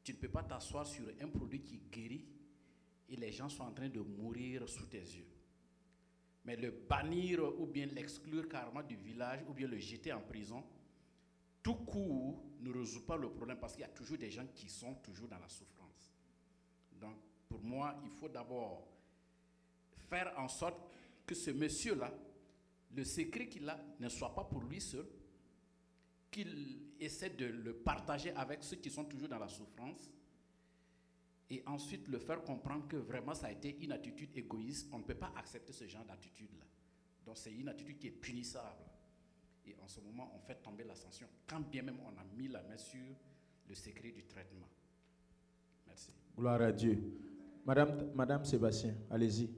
Tu ne peux pas t'asseoir sur un produit qui guérit et les gens sont en train de mourir sous tes yeux. Mais le bannir ou bien l'exclure carrément du village ou bien le jeter en prison, tout court ne résout pas le problème parce qu'il y a toujours des gens qui sont toujours dans la souffrance. Donc, pour moi, il faut d'abord faire en sorte que ce monsieur-là, le secret qu'il a, ne soit pas pour lui seul, qu'il essaie de le partager avec ceux qui sont toujours dans la souffrance, et ensuite le faire comprendre que vraiment ça a été une attitude égoïste. On ne peut pas accepter ce genre d'attitude-là. Donc c'est une attitude qui est punissable. Et en ce moment, on fait tomber la sanction, quand bien même on a mis la main sur le secret du traitement. Merci. Gloire à Dieu. Madame Sébastien, allez-y.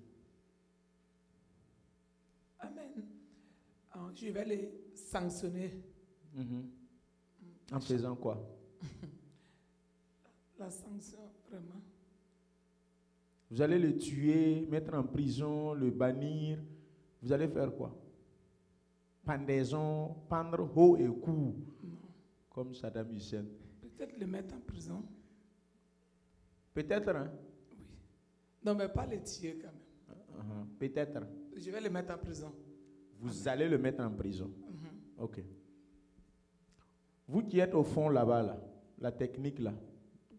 Amen. Je vais les sanctionner. En faisant quoi? La sanction, vraiment. Vous allez le tuer, mettre en prison, le bannir. Vous allez faire quoi? Pendaison, pendre haut et court. Non. Comme Saddam Hussein. Peut-être le mettre en prison. Peut-être, hein? Oui. Non, mais pas les tuer quand même. Peut-être. Je vais le mettre en prison. Vous allez le mettre en prison. Ok. Vous qui êtes au fond là-bas, là, la technique là,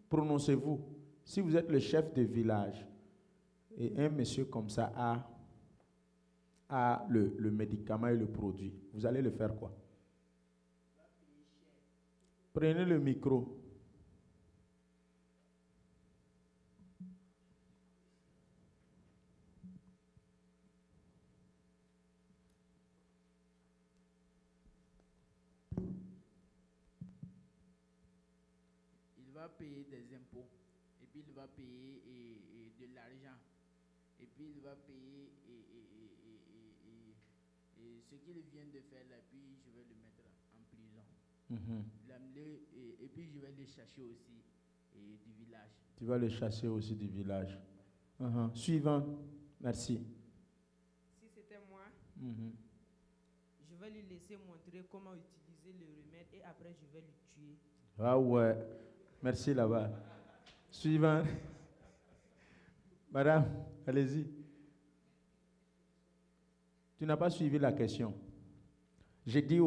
prononcez-vous. Si vous êtes le chef de village et un monsieur comme ça a le médicament et le produit, vous allez le faire quoi? Prenez le micro. Il va payer des impôts, et puis il va payer de l'argent, et puis il va payer ce qu'il vient de faire là, puis je vais le mettre en prison. Et puis je vais le chercher aussi du village. Tu vas le chasser aussi du village. Suivant, merci. Si c'était moi, je vais lui laisser montrer comment utiliser le remède et après je vais le tuer. Ah ouais, merci là-bas. Suivant. Madame, allez-y. Tu n'as pas suivi la question. J'ai dit,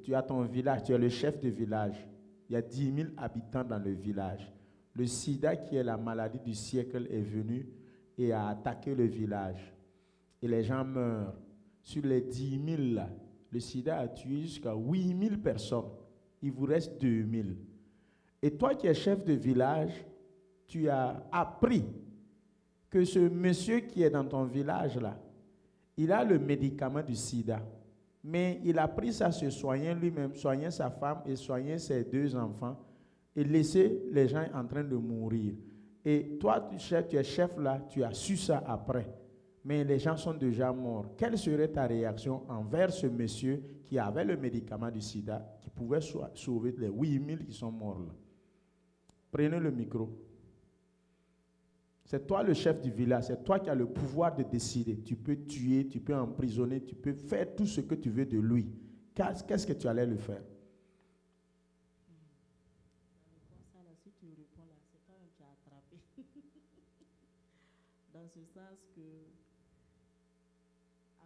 tu as ton village, tu es le chef de village. Il y a 10 000 habitants dans le village. Le sida, qui est la maladie du siècle, est venu et a attaqué le village. Et les gens meurent. Sur les 10 000, là, le sida a tué jusqu'à 8 000 personnes. Il vous reste 2 000. Et toi qui es chef de village, tu as appris que ce monsieur qui est dans ton village, là, il a le médicament du sida. Mais il a pris ça se soigner lui-même, soigner sa femme et soigner ses 2 enfants et laisser les gens en train de mourir. Et toi, tu es chef là, tu as su ça après. Mais les gens sont déjà morts. Quelle serait ta réaction envers ce monsieur qui avait le médicament du sida, qui pouvait sauver les 8 000 qui sont morts là? Prenez le micro. C'est toi le chef du village, c'est toi qui as le pouvoir de décider. Tu peux tuer, tu peux emprisonner, tu peux faire tout ce que tu veux de lui. Qu'est-ce que tu allais le faire? Si tu réponds là, c'est toi qui as attrapé. Dans ce sens que,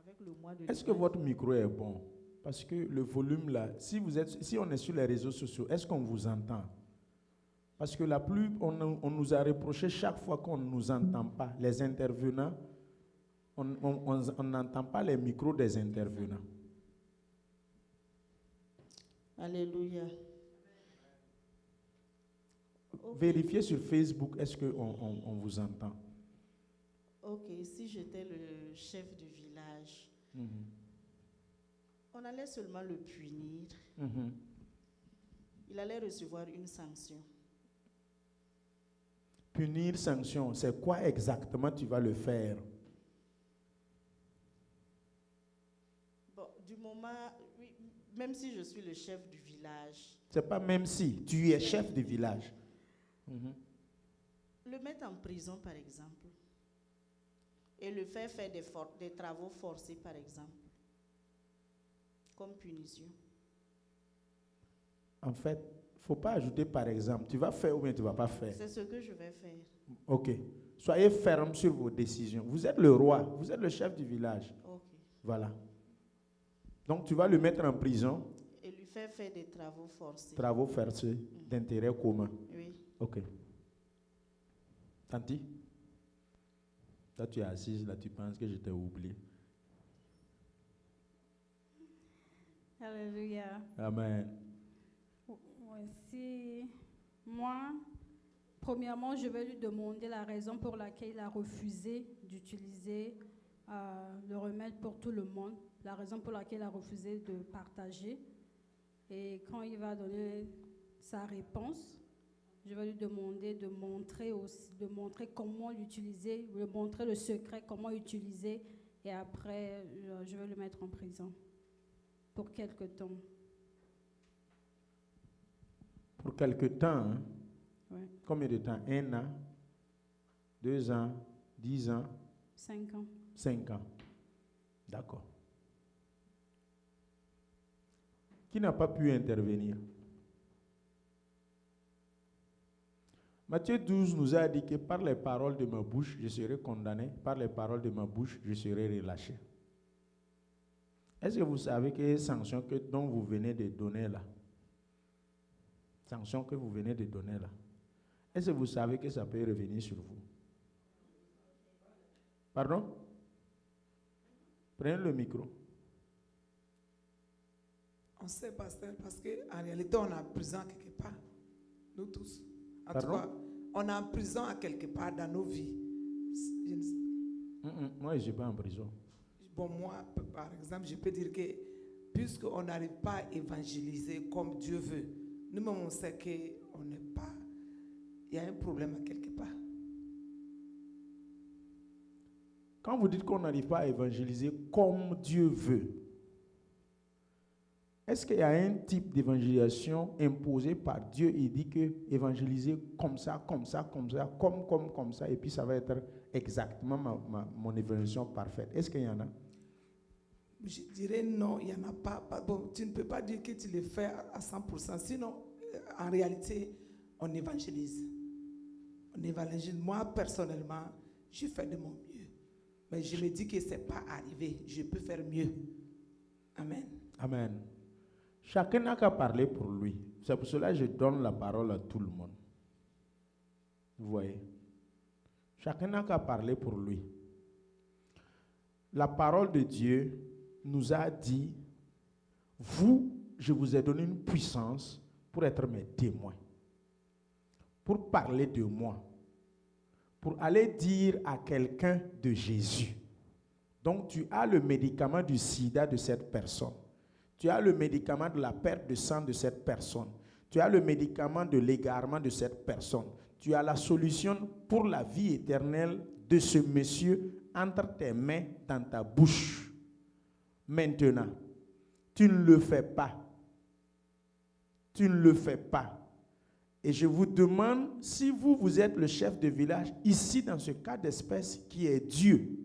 avec le mois de... Est-ce que votre micro est bon? Parce que le volume là, si on est sur les réseaux sociaux, est-ce qu'on vous entend? Parce que on nous a reproché chaque fois qu'on ne nous entend pas, les intervenants, on n'entend pas les micros des intervenants. Alléluia. Vérifiez sur Facebook, est-ce qu'on vous entend? Ok, si j'étais le chef du village, on allait seulement le punir. Il allait recevoir une sanction. Punir, sanction, c'est quoi exactement tu vas le faire? Bon, du moment, oui, même si je suis le chef du village. C'est pas même si, tu es chef du village. Le mettre en prison, par exemple. Et le faire des travaux forcés, par exemple. Comme punition. En fait, faut pas ajouter par exemple. Tu vas faire ou bien tu ne vas pas faire. C'est ce que je vais faire. Ok. Soyez ferme sur vos décisions. Vous êtes le roi, vous êtes le chef du village. Ok. Voilà. Donc tu vas le mettre en prison. Et lui faire faire des travaux forcés. Travaux forcés d'intérêt commun. Oui. Ok. Tanti? Là, tu es assise, là, tu penses que je t'ai oublié. Alléluia. Amen. Voici, moi, premièrement, je vais lui demander la raison pour laquelle il a refusé d'utiliser le remède pour tout le monde, la raison pour laquelle il a refusé de partager. Et quand il va donner sa réponse, je vais lui demander de montrer comment l'utiliser, de montrer le secret, comment utiliser, et après, je vais le mettre en prison pour quelque temps. Pour quelque temps, hein? Ouais. Combien de temps? 1 an, 2 ans, 10 ans, 5 ans. 5 ans. D'accord. Qui n'a pas pu intervenir? Matthieu 12 nous a dit que par les paroles de ma bouche, je serai condamné. Par les paroles de ma bouche, je serai relâché. Est-ce que vous savez que les sanctions dont vous venez de donner là, sanctions que vous venez de donner là, est-ce que vous savez que ça peut revenir sur vous? Pardon? Prenez le micro. On sait, pasteur, parce qu'en réalité, on est en prison quelque part. Nous tous. En tout Pardon? cas, on est en prison à quelque part dans nos vies. Moi, je ne suis pas en prison. Bon, moi, par exemple, je peux dire que puisqu'on n'arrive pas à évangéliser comme Dieu veut, nous-mêmes, on sait qu'on n'est pas... Il y a un problème à quelque part. Quand vous dites qu'on n'arrive pas à évangéliser comme Dieu veut, est-ce qu'il y a un type d'évangélisation imposé par Dieu? Il dit que évangéliser comme ça, comme ça, comme ça, comme ça, et puis ça va être exactement mon évangélisation parfaite. Est-ce qu'il y en a? Je dirais non, il n'y en a pas. Bon, tu ne peux pas dire que tu le fais à 100%. Sinon, en réalité, on évangélise. On évangélise. Moi, personnellement, je fais de mon mieux. Mais je me dis que ce n'est pas arrivé. Je peux faire mieux. Amen. Amen. Chacun n'a qu'à parler pour lui. C'est pour cela que je donne la parole à tout le monde. Vous voyez? Chacun n'a qu'à parler pour lui. La parole de Dieu nous a dit, vous, je vous ai donné une puissance pour être mes témoins, pour parler de moi, pour aller dire à quelqu'un de Jésus. Donc tu as le médicament du sida de cette personne. Tu as le médicament de la perte de sang de cette personne. Tu as le médicament de l'égarement de cette personne. Tu as la solution pour la vie éternelle de ce monsieur entre tes mains dans ta bouche. Maintenant, tu ne le fais pas. Tu ne le fais pas. Et je vous demande, si vous êtes le chef de village, ici dans ce cas d'espèce qui est Dieu.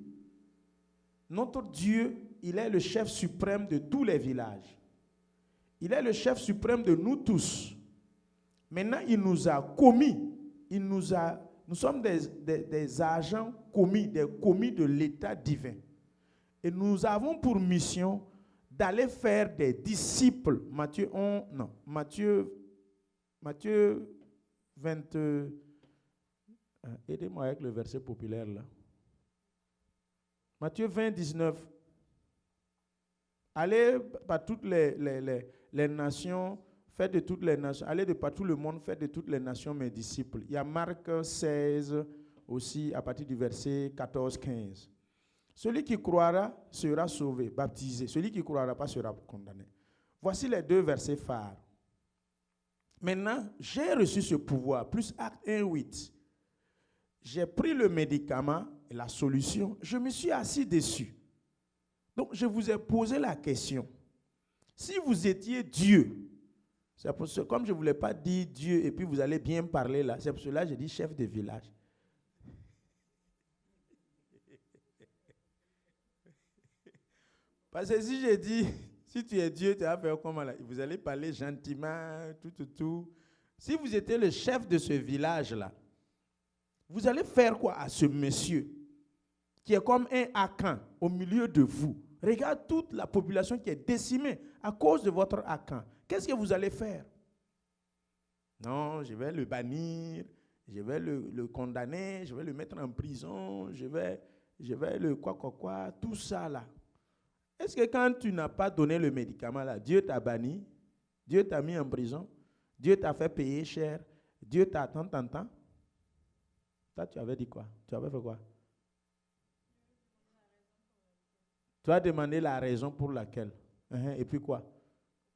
Notre Dieu, il est le chef suprême de tous les villages. Il est le chef suprême de nous tous. Maintenant, il nous a commis. Nous sommes des agents commis, des commis de l'état divin. Et nous avons pour mission d'aller faire des disciples. Matthieu 20. Aidez-moi avec le verset populaire là. Matthieu 20, 19. Allez par toutes les nations, faites de toutes les nations, allez de par tout le monde, faites de toutes les nations mes disciples. Il y a Marc 16 aussi à partir du verset 14-15. Celui qui croira sera sauvé, baptisé. Celui qui ne croira pas sera condamné. Voici les 2 versets phares. Maintenant, j'ai reçu ce pouvoir, plus Acte 1:8. J'ai pris le médicament et la solution, je me suis assis dessus. Donc, je vous ai posé la question. Si vous étiez Dieu, c'est pour ça, comme je ne voulais pas dire Dieu et puis vous allez bien parler là, c'est pour cela que j'ai dit chef de village. Parce que si j'ai dit, si tu es Dieu, tu vas faire comment là? Vous allez parler gentiment, tout. Si vous étiez le chef de ce village-là, vous allez faire quoi à ce monsieur qui est comme un Akan au milieu de vous? Regarde toute la population qui est décimée à cause de votre Akan. Qu'est-ce que vous allez faire? Non, je vais le bannir, je vais le condamner, je vais le mettre en prison, je vais le quoi, tout ça là. Est-ce que quand tu n'as pas donné le médicament là, Dieu t'a banni, Dieu t'a mis en prison, Dieu t'a fait payer cher, Dieu t'a tant. Toi, tu avais dit quoi? Tu avais fait quoi? Tu as demandé la raison pour laquelle. Et puis quoi?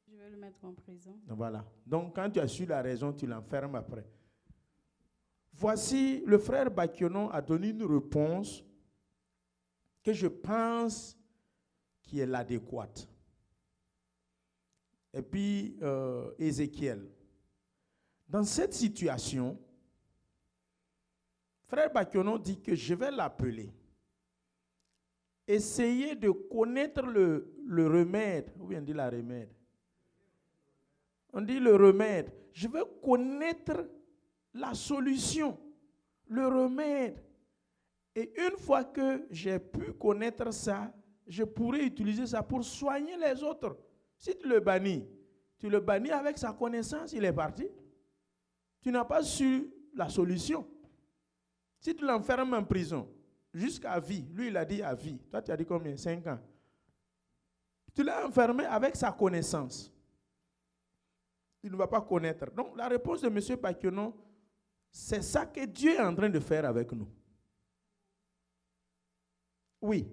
Je vais le mettre en prison. Voilà. Donc, quand tu as su la raison, tu l'enfermes après. Voici, le frère Bakionon a donné une réponse que je pense qui est l'adéquate. Et puis, Ézéchiel. Dans cette situation, frère Bakionon dit que je vais l'appeler. Essayez de connaître le remède. Ou bien on dit la remède. On dit le remède. Je veux connaître la solution, le remède. Et une fois que j'ai pu connaître ça, je pourrais utiliser ça pour soigner les autres. Si tu le bannis avec sa connaissance, il est parti. Tu n'as pas su la solution. Si tu l'enfermes en prison, jusqu'à vie, lui il a dit à vie. Toi tu as dit combien? 5 ans. Tu l'as enfermé avec sa connaissance. Il ne va pas connaître. Donc la réponse de M. Bakionon, c'est ça que Dieu est en train de faire avec nous. Oui.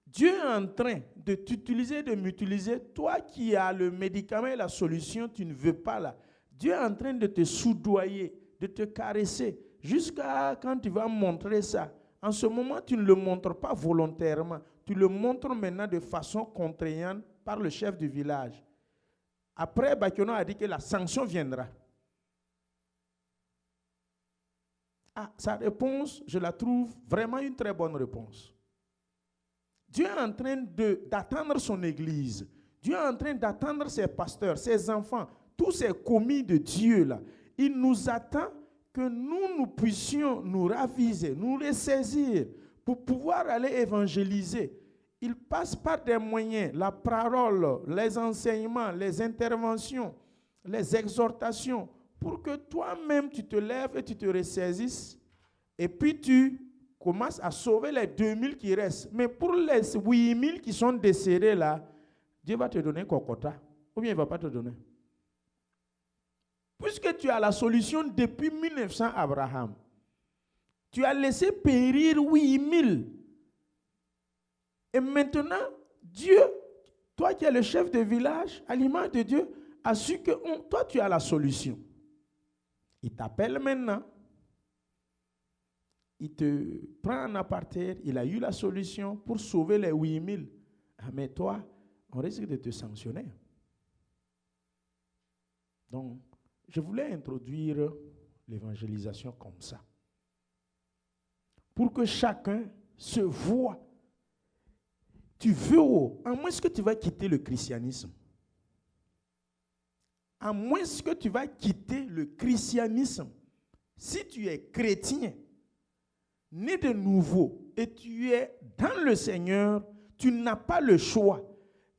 Dieu est en train de t'utiliser, de m'utiliser. Toi qui as le médicament et la solution, tu ne veux pas là. Dieu est en train de te soudoyer, de te caresser, jusqu'à quand tu vas montrer ça. En ce moment, tu ne le montres pas volontairement. Tu le montres maintenant de façon contraignante par le chef du village. Après, Bakionon a dit que la sanction viendra. Sa réponse, je la trouve vraiment une très bonne réponse. Dieu est en train d'attendre son église. Dieu est en train d'attendre ses pasteurs, ses enfants, tous ces commis de Dieu là. Il nous attend que nous puissions nous raviser, nous ressaisir pour pouvoir aller évangéliser. Il passe par des moyens, la parole, les enseignements, les interventions, les exhortations, pour que toi-même tu te lèves et tu te ressaisisses, et puis tu commences à sauver les 2000 qui restent. Mais pour les 8000 qui sont décédés là, Dieu va te donner Kokota, ou bien il ne va pas te donner. Puisque tu as la solution depuis 1900 Abraham, tu as laissé périr 8000. Et maintenant, Dieu, toi qui es le chef de village, à l'image de Dieu, a su que toi tu as la solution. Il t'appelle maintenant. Il te prend en aparté, il a eu la solution pour sauver les 8000. Mais toi, on risque de te sanctionner. Donc, je voulais introduire l'évangélisation comme ça. Pour que chacun se voie. Tu veux, à moins que tu vas quitter le christianisme. À moins que tu vas quitter le christianisme. Si tu es chrétien, né de nouveau, et tu es dans le Seigneur, tu n'as pas le choix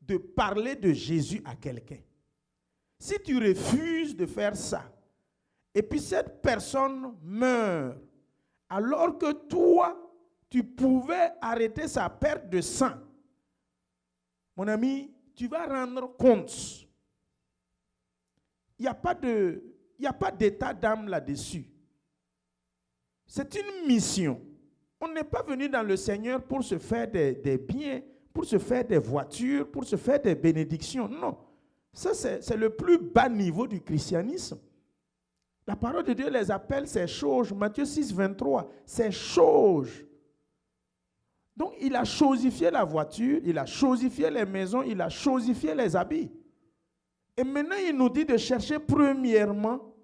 de parler de Jésus à quelqu'un. Si tu refuses de faire ça, et puis cette personne meurt, alors que toi, tu pouvais arrêter sa perte de sang, mon ami, tu vas rendre compte. Il n'y a pas d'état d'âme là-dessus. C'est une mission. On n'est pas venu dans le Seigneur pour se faire des biens, pour se faire des voitures, pour se faire des bénédictions. Non. Ça, c'est le plus bas niveau du christianisme. La parole de Dieu les appelle ces choses. Matthieu 6, 23. Ces choses. Donc, il a chosifié la voiture, il a chosifié les maisons, il a chosifié les habits. Et maintenant, il nous dit de chercher premièrement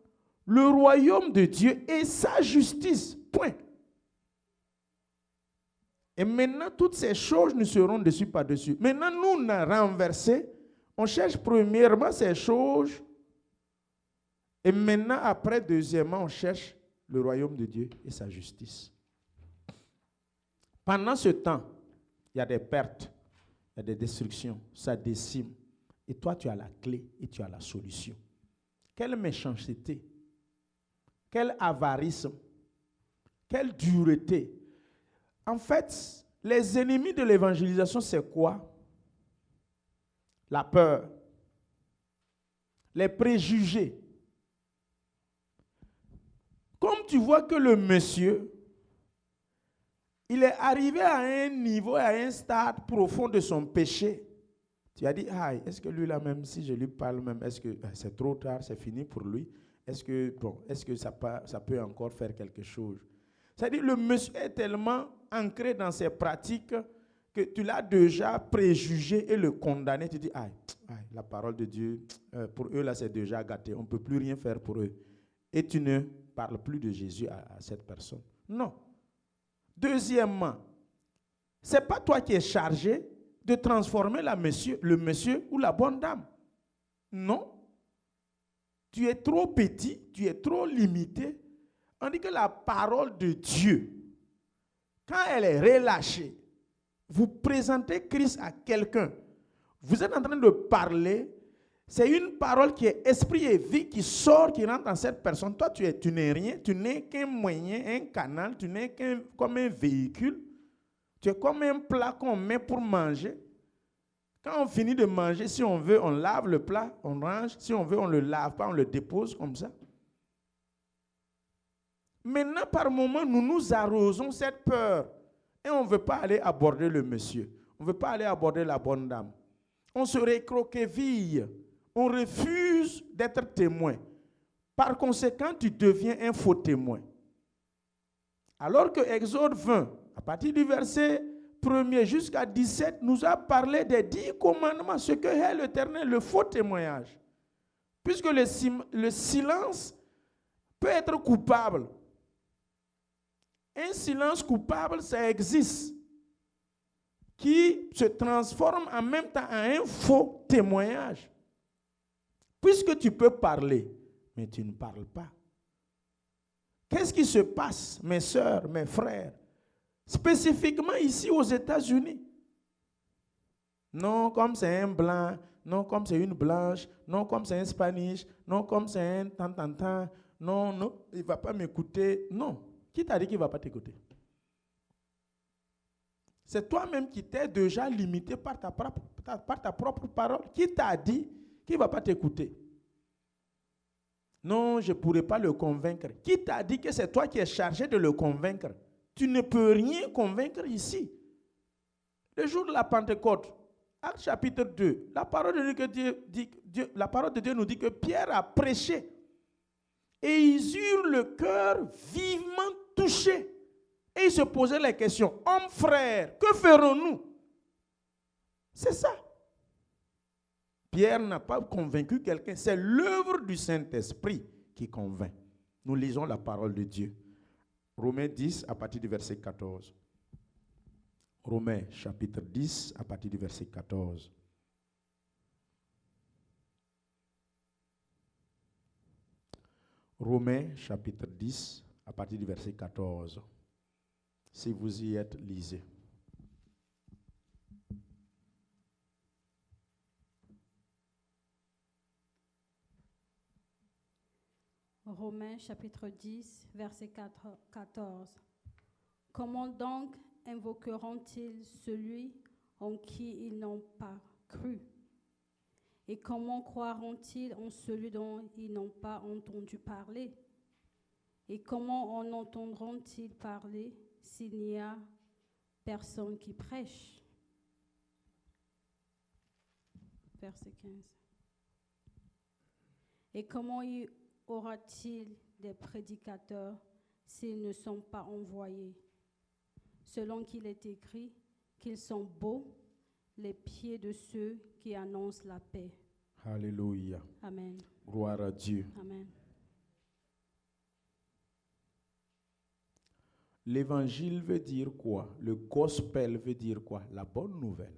le royaume de Dieu et sa justice. Point. Et maintenant, toutes ces choses nous seront dessus par-dessus. Maintenant, nous, on a renversé. On cherche premièrement ces choses Et maintenant, après, deuxièmement, on cherche le royaume de Dieu et sa justice. Pendant ce temps, il y a des pertes, il y a des destructions, ça décime. Et toi, tu as la clé et tu as la solution. Quelle méchanceté, quel avarisme, quelle dureté. En fait, les ennemis de l'évangélisation, c'est quoi? La peur, les préjugés. Comme tu vois que le monsieur, il est arrivé à un niveau, à un stade profond de son péché. Tu as dit, ah, est-ce que lui là, même si je lui parle, même, est-ce que c'est trop tard, c'est fini pour lui? Est-ce que ça peut encore faire quelque chose? C'est-à-dire, le monsieur est tellement ancré dans ses pratiques que tu l'as déjà préjugé et le condamné. Tu dis, ah, la parole de Dieu, pour eux là, c'est déjà gâté. On ne peut plus rien faire pour eux. Et tu ne parles plus de Jésus à cette personne. Non. Deuxièmement, ce n'est pas toi qui es chargé de transformer le monsieur ou la bonne dame. Non. Tu es trop petit, tu es trop limité. On dit que la parole de Dieu, quand elle est relâchée, vous présentez Christ à quelqu'un, vous êtes en train de parler, c'est une parole qui est esprit et vie, qui sort, qui rentre dans cette personne. Toi, tu n'es rien, tu n'es qu'un moyen, un canal, tu n'es comme un véhicule. Tu es comme un plat qu'on met pour manger. Quand on finit de manger, si on veut, on lave le plat, on range. Si on veut, on ne le lave pas, on le dépose comme ça. Maintenant, par moment, nous nous arrosons cette peur. Et on ne veut pas aller aborder le monsieur. On ne veut pas aller aborder la bonne dame. On se récroqueville. On refuse d'être témoin. Par conséquent, tu deviens un faux témoin. Alors que Exode 20, à partir du verset 1er jusqu'à 17, nous a parlé des 10 commandements, ce que est l'Éternel, le faux témoignage. Puisque le silence peut être coupable. Un silence coupable, ça existe, qui se transforme en même temps en un faux témoignage. Puisque tu peux parler, mais tu ne parles pas. Qu'est-ce qui se passe, mes sœurs, mes frères, spécifiquement ici aux États-Unis? Non, comme c'est un blanc, non, comme c'est une blanche, non, comme c'est un spanish, non, comme c'est un tant, non, il ne va pas m'écouter. Non. Qui t'a dit qu'il ne va pas t'écouter? C'est toi-même qui t'es déjà limité par ta propre parole. Qui t'a dit qu'il ne va pas t'écouter? Non, je ne pourrai pas le convaincre. Qui t'a dit que c'est toi qui es chargé de le convaincre? Tu ne peux rien convaincre ici. Le jour de la Pentecôte, Acte chapitre 2, la parole de Dieu nous dit que Pierre a prêché. Et ils eurent le cœur vivement touché. Et ils se posaient la question, hommes frères, que ferons-nous? C'est ça. Pierre n'a pas convaincu quelqu'un. C'est l'œuvre du Saint-Esprit qui convainc. Nous lisons la parole de Dieu. Romains 10 à partir du verset 14. Romains chapitre 10 à partir du verset 14. Romains chapitre 10 à partir du verset 14. Si vous y êtes, lisez. Romains chapitre 10, verset 14. Comment donc invoqueront-ils celui en qui ils n'ont pas cru? Et comment croiront-ils en celui dont ils n'ont pas entendu parler? Et comment en entendront-ils parler s'il n'y a personne qui prêche? Verset 15. Et comment y aura-t-il des prédicateurs s'ils ne sont pas envoyés? Selon qu'il est écrit qu'ils sont beaux, les pieds de ceux qui annoncent la paix. Alléluia. Amen. Gloire à Dieu. Amen. L'évangile veut dire quoi? Le gospel veut dire quoi? La bonne nouvelle.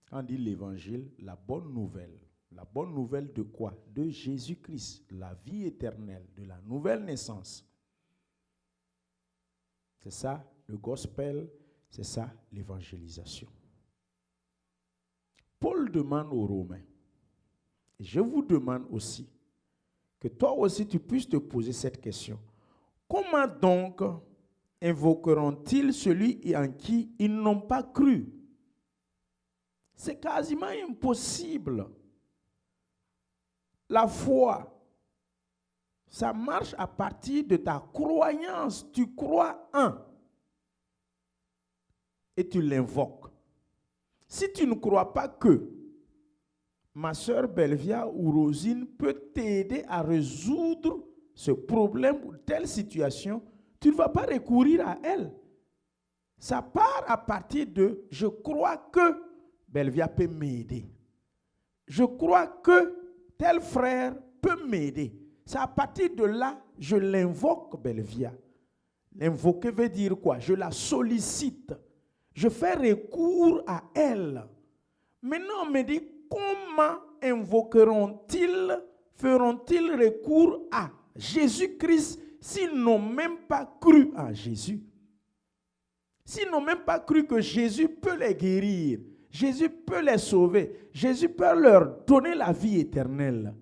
Quand on dit l'évangile, la bonne nouvelle. La bonne nouvelle de quoi? De Jésus-Christ, la vie éternelle, de la nouvelle naissance. C'est ça le gospel, c'est ça l'évangélisation. Paul demande aux Romains, et je vous demande aussi, que toi aussi tu puisses te poser cette question. Comment donc invoqueront-ils celui en qui ils n'ont pas cru? C'est quasiment impossible. La foi, ça marche à partir de ta croyance. Tu crois en et tu l'invoques. Si tu ne crois pas que ma sœur Belvia ou Rosine peut t'aider à résoudre ce problème ou telle situation, tu ne vas pas recourir à elle. Ça part à partir de « je crois que Belvia peut m'aider ». Je crois que tel frère peut m'aider. C'est à partir de là, je l'invoque Belvia. L'invoquer veut dire quoi? Je la sollicite. Je fais recours à elle. Maintenant, on me dit, comment invoqueront-ils, feront-ils recours à Jésus-Christ s'ils n'ont même pas cru en Jésus? S'ils n'ont même pas cru que Jésus peut les guérir, Jésus peut les sauver, Jésus peut leur donner la vie éternelle.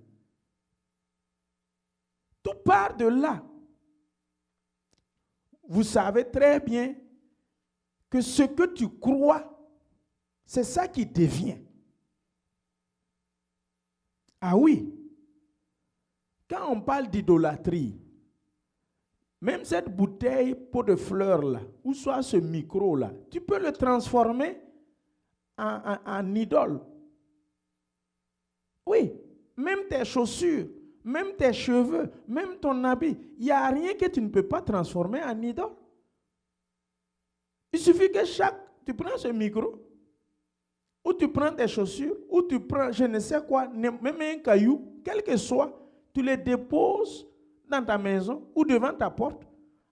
Tout part de là. Vous savez très bien que ce que tu crois, c'est ça qui devient. Ah oui. Quand on parle d'idolâtrie, même cette bouteille pot de fleurs là, ou soit ce micro là, tu peux le transformer en idole. Oui, même tes chaussures, même tes cheveux, même ton habit, il n'y a rien que tu ne peux pas transformer en idole. Il suffit que tu prends ce micro, ou tu prends tes chaussures, ou tu prends je ne sais quoi, même un caillou, quel que soit, tu les déposes dans ta maison ou devant ta porte.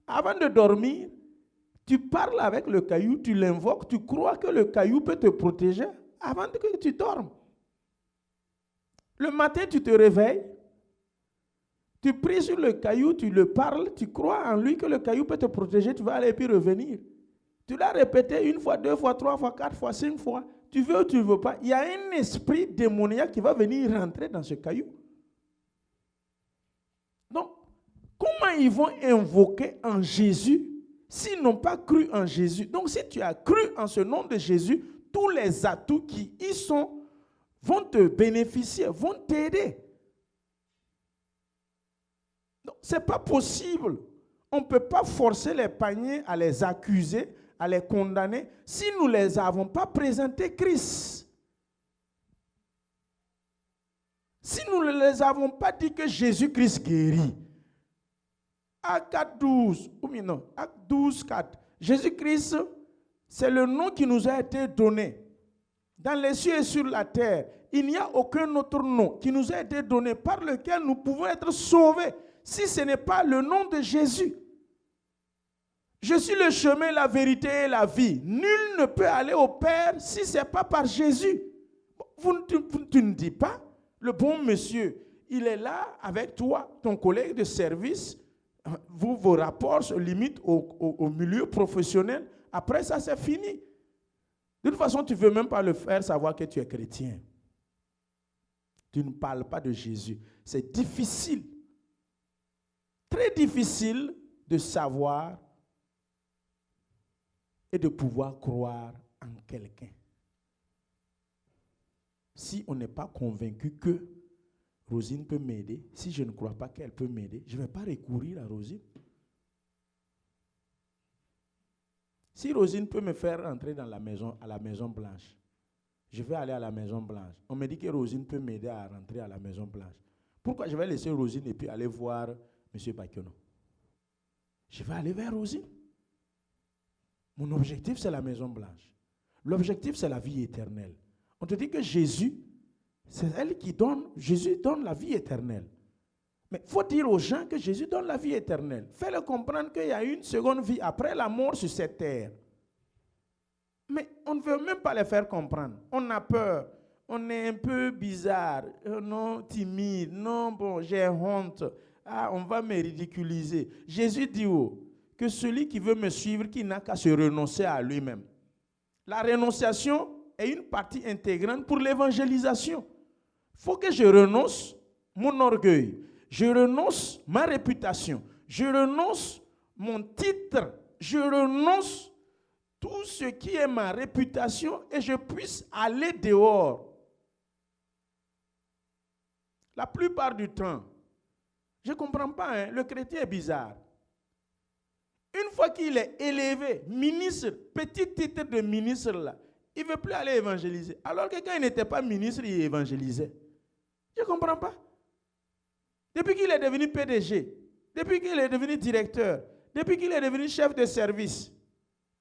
Avant de dormir, tu parles avec le caillou, tu l'invoques, tu crois que le caillou peut te protéger avant que tu dormes. Le matin, tu te réveilles, tu pries sur le caillou, tu le parles, tu crois en lui que le caillou peut te protéger, tu vas aller et puis revenir. Tu l'as répété 1 fois, 2 fois, 3 fois, 4 fois, 5 fois. Tu veux ou tu ne veux pas, il y a un esprit démoniaque qui va venir rentrer dans ce caillou. Donc, comment ils vont invoquer en Jésus s'ils n'ont pas cru en Jésus? Donc, si tu as cru en ce nom de Jésus, tous les atouts qui y sont vont te bénéficier, vont t'aider. Ce n'est pas possible. On ne peut pas forcer les païens à les accuser, à les condamner, si nous ne les avons pas présenté Christ. Si nous ne les avons pas dit que Jésus-Christ guérit. Acte 4.12, ou non, Acte 12.4. Jésus-Christ, c'est le nom qui nous a été donné. Dans les cieux et sur la terre, il n'y a aucun autre nom qui nous a été donné par lequel nous pouvons être sauvés, si ce n'est pas le nom de Jésus. Je suis le chemin, la vérité et la vie. Nul ne peut aller au Père si ce n'est pas par Jésus. Tu ne dis pas, le bon monsieur, il est là avec toi, ton collègue de service, vos rapports se limitent au milieu professionnel. Après ça, c'est fini. De toute façon, tu ne veux même pas le faire savoir que tu es chrétien. Tu ne parles pas de Jésus. C'est difficile, très difficile de savoir et de pouvoir croire en quelqu'un. Si on n'est pas convaincu que Rosine peut m'aider, si je ne crois pas qu'elle peut m'aider, je ne vais pas recourir à Rosine. Si Rosine peut me faire entrer dans la maison, à la Maison Blanche, je vais aller à la Maison Blanche. On me dit que Rosine peut m'aider à rentrer à la Maison Blanche. Pourquoi je vais laisser Rosine et puis aller voir M. Bakiono? Je vais aller vers Rosine. Mon objectif, c'est la Maison Blanche. L'objectif, c'est la vie éternelle. On te dit que Jésus, c'est elle qui donne, Jésus donne la vie éternelle. Mais il faut dire aux gens que Jésus donne la vie éternelle. Fais-leur comprendre qu'il y a une seconde vie après la mort sur cette terre. Mais on ne veut même pas les faire comprendre. On a peur. on est un peu bizarre, non, timide, non, bon, j'ai honte, ah, on va me ridiculiser. Jésus dit que celui qui veut me suivre, qui n'a qu'à se renoncer à lui-même. La renonciation est une partie intégrante pour l'évangélisation. Il faut que je renonce mon orgueil, je renonce ma réputation, je renonce mon titre, je renonce tout ce qui est ma réputation et je puisse aller dehors. La plupart du temps, je ne comprends pas, hein, le chrétien est bizarre. Une fois qu'il est élevé, ministre, petit titre de ministre là, il ne veut plus aller évangéliser. Alors que quand il n'était pas ministre, il évangélisait. Je ne comprends pas. Depuis qu'il est devenu PDG, depuis qu'il est devenu directeur, depuis qu'il est devenu chef de service,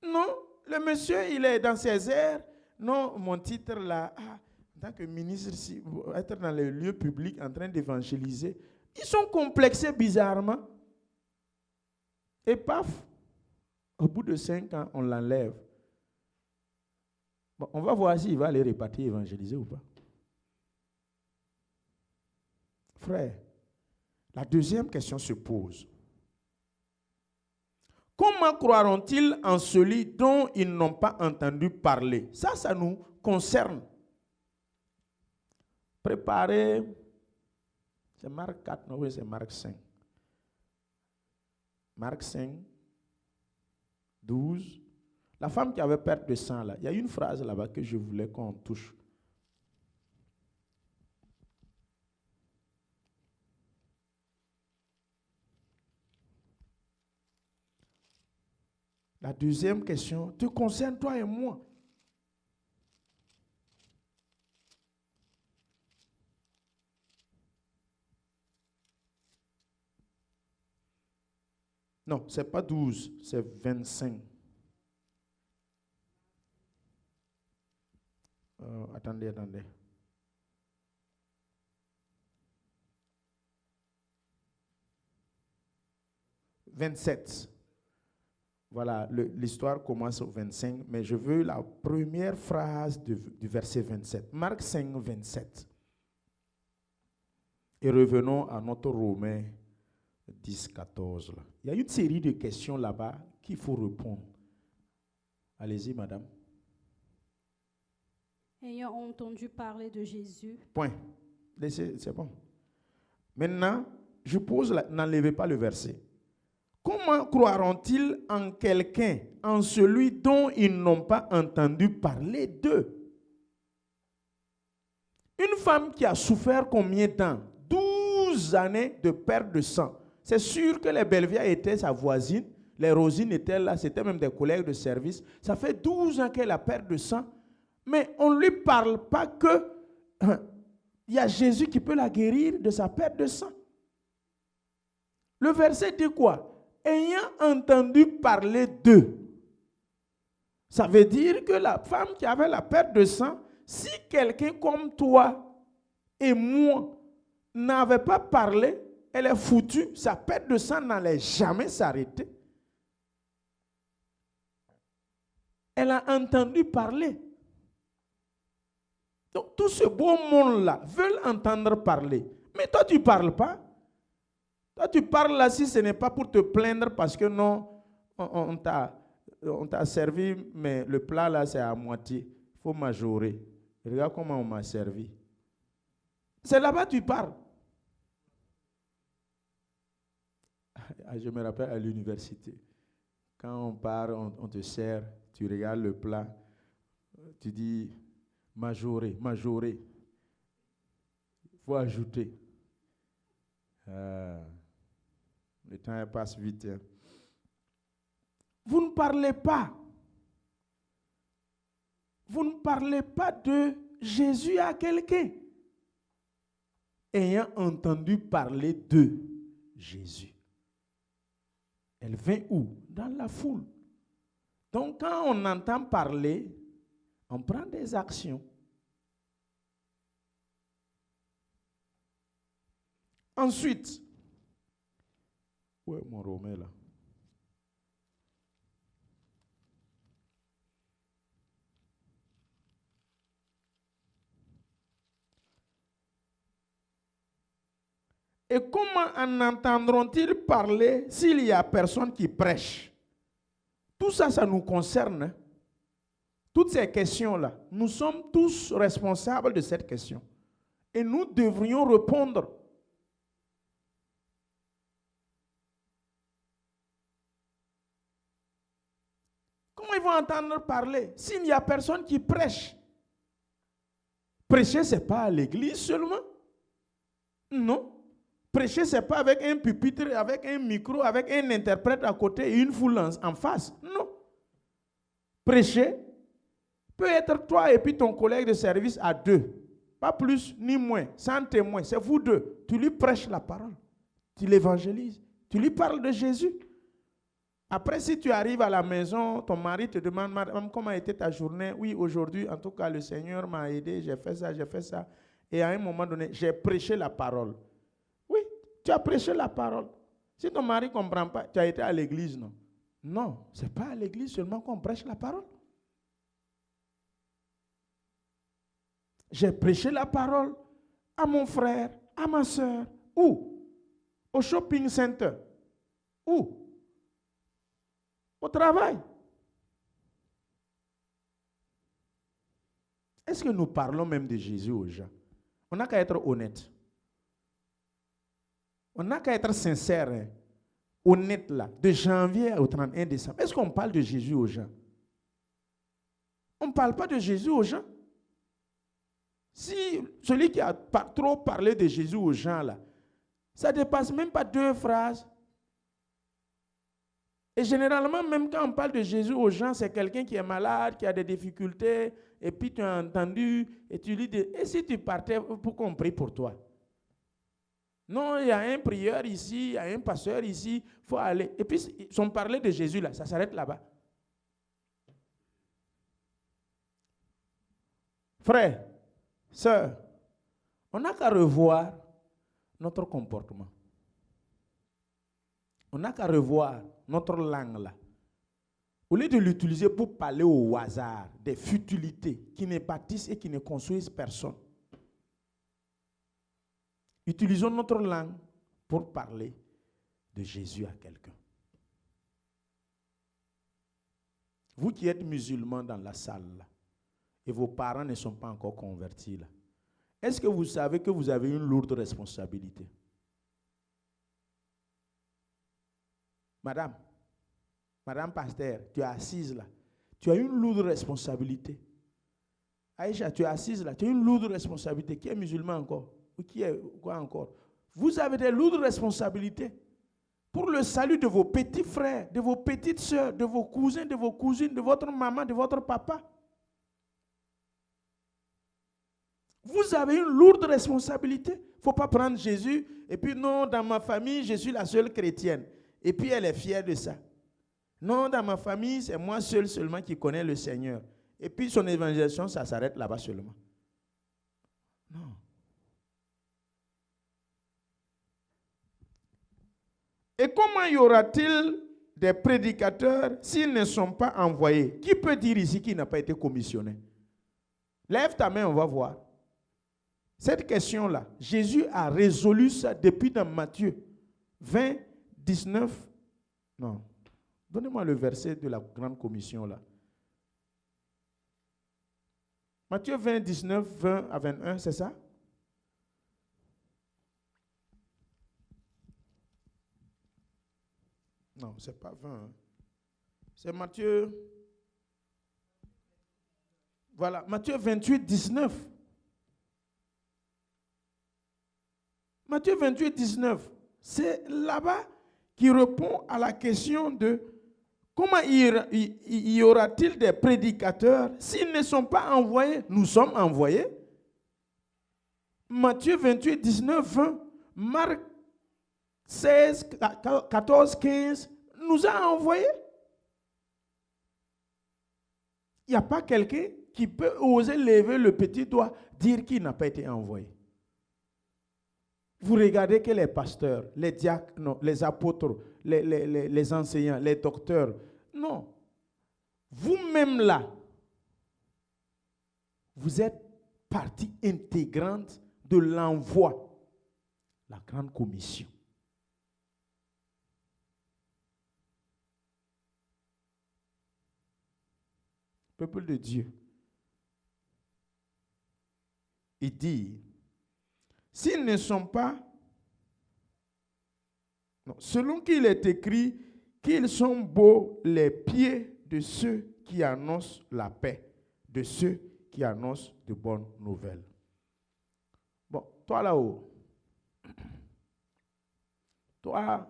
non, le monsieur, il est dans ses airs. Non, mon titre là, en tant que ministre, si, être dans les lieux publics en train d'évangéliser, ils sont complexés bizarrement. Et paf, au bout de 5 ans, on l'enlève. Bon, on va voir s'il va aller répartir, évangéliser ou pas. Frère, la deuxième question se pose. Comment croiront-ils en celui dont ils n'ont pas entendu parler? Ça nous concerne. Préparez, c'est Marc 4, non, oui, c'est Marc 5. Marc 5, 12. La femme qui avait perte de sang, là, il y a une phrase là-bas que je voulais qu'on touche. La deuxième question te concerne toi et moi. Non, ce n'est pas 12, c'est 25. Attendez. 27. Voilà, l'histoire commence au 25, mais je veux la première phrase du verset 27. Marc 5, 27. Et revenons à notre Romains 10, 14. Là. Il y a une série de questions là-bas qu'il faut répondre. Allez-y, madame. Ayant entendu parler de Jésus. Point. C'est bon. Maintenant, je pose, n'enlevez pas le verset. Comment croiront-ils en quelqu'un, en celui dont ils n'ont pas entendu parler d'eux? Une femme qui a souffert combien de temps? 12 années de perte de sang. C'est sûr que les Belvia étaient sa voisine, les Rosines étaient là, c'était même des collègues de service. Ça fait 12 ans qu'elle a perte de sang, mais on ne lui parle pas que il y a Jésus qui peut la guérir de sa perte de sang. Le verset dit quoi? Ayant entendu parler d'eux. Ça veut dire que la femme qui avait la perte de sang, si quelqu'un comme toi et moi n'avait pas parlé, elle est foutue, sa perte de sang n'allait jamais s'arrêter. Elle a entendu parler. Donc tout ce beau monde-là veut entendre parler. Mais toi, tu ne parles pas. Toi, tu parles là si ce n'est pas pour te plaindre parce que non, on t'a servi, mais le plat là, c'est à moitié. Il faut majorer. Regarde comment on m'a servi. C'est là-bas que tu parles. Je me rappelle à l'université, quand on part, on te sert, tu regardes le plat, tu dis majorer. Il faut ajouter. Le temps passe vite. Hein. Vous ne parlez pas. Vous ne parlez pas de Jésus à quelqu'un. Ayant entendu parler de Jésus. Elle vient où? Dans la foule. Donc quand on entend parler, on prend des actions. Ensuite, où est mon Romain là? Et comment en entendront-ils parler s'il n'y a personne qui prêche? Tout ça, ça nous concerne. Hein? Toutes ces questions-là, nous sommes tous responsables de cette question. Et nous devrions répondre. Comment ils vont entendre parler s'il n'y a personne qui prêche? Prêcher, ce n'est pas à l'église seulement. Non. Prêcher, ce n'est pas avec un pupitre, avec un micro, avec un interprète à côté et une foule en face. Non. Prêcher peut être toi et puis ton collègue de service à deux. Pas plus ni moins, sans témoin. C'est vous deux. Tu lui prêches la parole. Tu l'évangélises. Tu lui parles de Jésus. Après, si tu arrives à la maison, ton mari te demande, madame, comment a été ta journée? Oui, aujourd'hui, en tout cas, le Seigneur m'a aidé, j'ai fait ça, j'ai fait ça. Et à un moment donné, j'ai prêché la parole. Oui, tu as prêché la parole. Si ton mari ne comprend pas, tu as été à l'église, non? Non, ce n'est pas à l'église seulement qu'on prêche la parole. J'ai prêché la parole à mon frère, à ma soeur. Où? Au shopping center. Où? Au travail. Est-ce que nous parlons même de Jésus aux gens? On n'a qu'à être honnête. On n'a qu'à être sincère, hein? Honnête là, de janvier au 31 décembre. Est-ce qu'on parle de Jésus aux gens? On ne parle pas de Jésus aux gens. Si celui qui a trop parlé de Jésus aux gens là, ça ne dépasse même pas 2 phrases. Et généralement, même quand on parle de Jésus aux gens, c'est quelqu'un qui est malade, qui a des difficultés, et puis tu as entendu, et tu lui dis, et si tu partais pour qu'on prie pour toi? Non, il y a un prieur ici, il y a un pasteur ici, il faut aller. Et puis, si on parlait de Jésus là, ça s'arrête là-bas. Frère, sœur, on n'a qu'à revoir notre comportement. On n'a qu'à revoir notre langue là. Au lieu de l'utiliser pour parler au hasard, des futilités qui ne bâtissent et qui ne construisent personne. Utilisons notre langue pour parler de Jésus à quelqu'un. Vous qui êtes musulmans dans la salle là, et vos parents ne sont pas encore convertis là, est-ce que vous savez que vous avez une lourde responsabilité? Madame pasteur, tu es assise là. Tu as une lourde responsabilité. Aïcha, tu es assise là. Tu as une lourde responsabilité. Qui est musulman encore? Ou qui est quoi encore? Vous avez des lourdes responsabilités pour le salut de vos petits frères, de vos petites sœurs, de vos cousins, de vos cousines, de votre maman, de votre papa. Vous avez une lourde responsabilité. Il ne faut pas prendre Jésus et puis non, dans ma famille, je suis la seule chrétienne. Et puis elle est fière de ça. Non, dans ma famille, c'est moi seul seulement qui connais le Seigneur. Et puis son évangélisation, ça s'arrête là-bas seulement. Non. Et comment y aura-t-il des prédicateurs s'ils ne sont pas envoyés? Qui peut dire ici qu'il n'a pas été commissionné? Lève ta main, on va voir. Cette question-là, Jésus a résolu ça depuis dans Matthieu 20, 19. Non. Donnez-moi le verset de la grande commission là. Matthieu 20, 19, 20 à 21, c'est ça? Non, ce n'est pas 20. Hein. C'est Matthieu. Voilà, Matthieu 28, 19. Matthieu 28, 19. C'est là-bas qui répond à la question de comment y aura-t-il des prédicateurs s'ils ne sont pas envoyés? Nous sommes envoyés. Matthieu 28, 19, 20. Marc 16, 14, 15 nous a envoyés. Il n'y a pas quelqu'un qui peut oser lever le petit doigt, dire qu'il n'a pas été envoyé. Vous regardez que les pasteurs, les diacres, non, les apôtres, les enseignants, les docteurs, non. Vous-même là, vous êtes partie intégrante de l'envoi. La grande commission. Peuple de Dieu. Il dit, s'ils ne sont pas, non, selon qu'il est écrit, qu'ils sont beaux les pieds de ceux qui annoncent la paix, de ceux qui annoncent de bonnes nouvelles. Bon, toi là-haut, toi,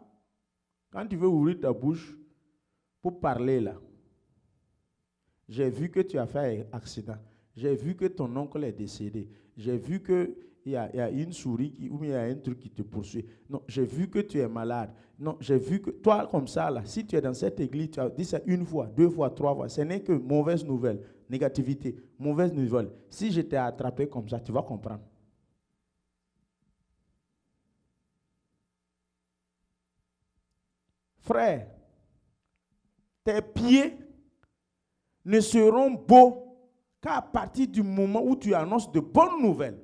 quand tu veux ouvrir ta bouche pour parler là, j'ai vu que tu as fait un accident. J'ai vu que ton oncle est décédé. J'ai vu qu'il y a une souris ou il y a un truc qui te poursuit. Non, j'ai vu que tu es malade. Non, j'ai vu que toi, comme ça, là, si tu es dans cette église, tu as dit ça une fois, deux fois, trois fois. Ce n'est que mauvaise nouvelle, négativité, mauvaise nouvelle. Si je t'ai attrapé comme ça, tu vas comprendre. Frère, tes pieds ne seront beaux qu'à partir du moment où tu annonces de bonnes nouvelles.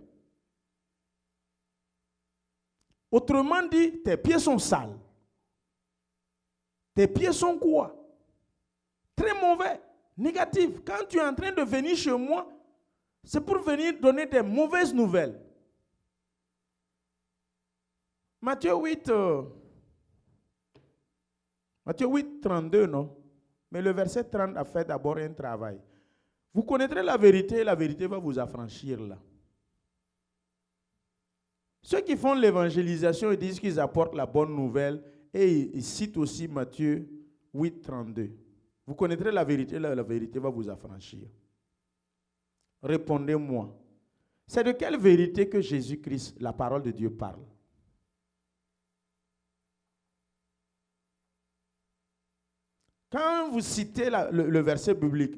Autrement dit, tes pieds sont sales. Tes pieds sont quoi? Très mauvais, négatifs. Quand tu es en train de venir chez moi, c'est pour venir donner des mauvaises nouvelles. Matthieu 8, 32, non? Mais le verset 30 a fait d'abord un travail. Vous connaîtrez la vérité et la vérité va vous affranchir là. Ceux qui font l'évangélisation, ils disent qu'ils apportent la bonne nouvelle et ils citent aussi Matthieu 8, 32. Vous connaîtrez la vérité et la vérité va vous affranchir. Répondez-moi. C'est de quelle vérité que Jésus-Christ, la parole de Dieu, parle? Quand vous citez le verset biblique,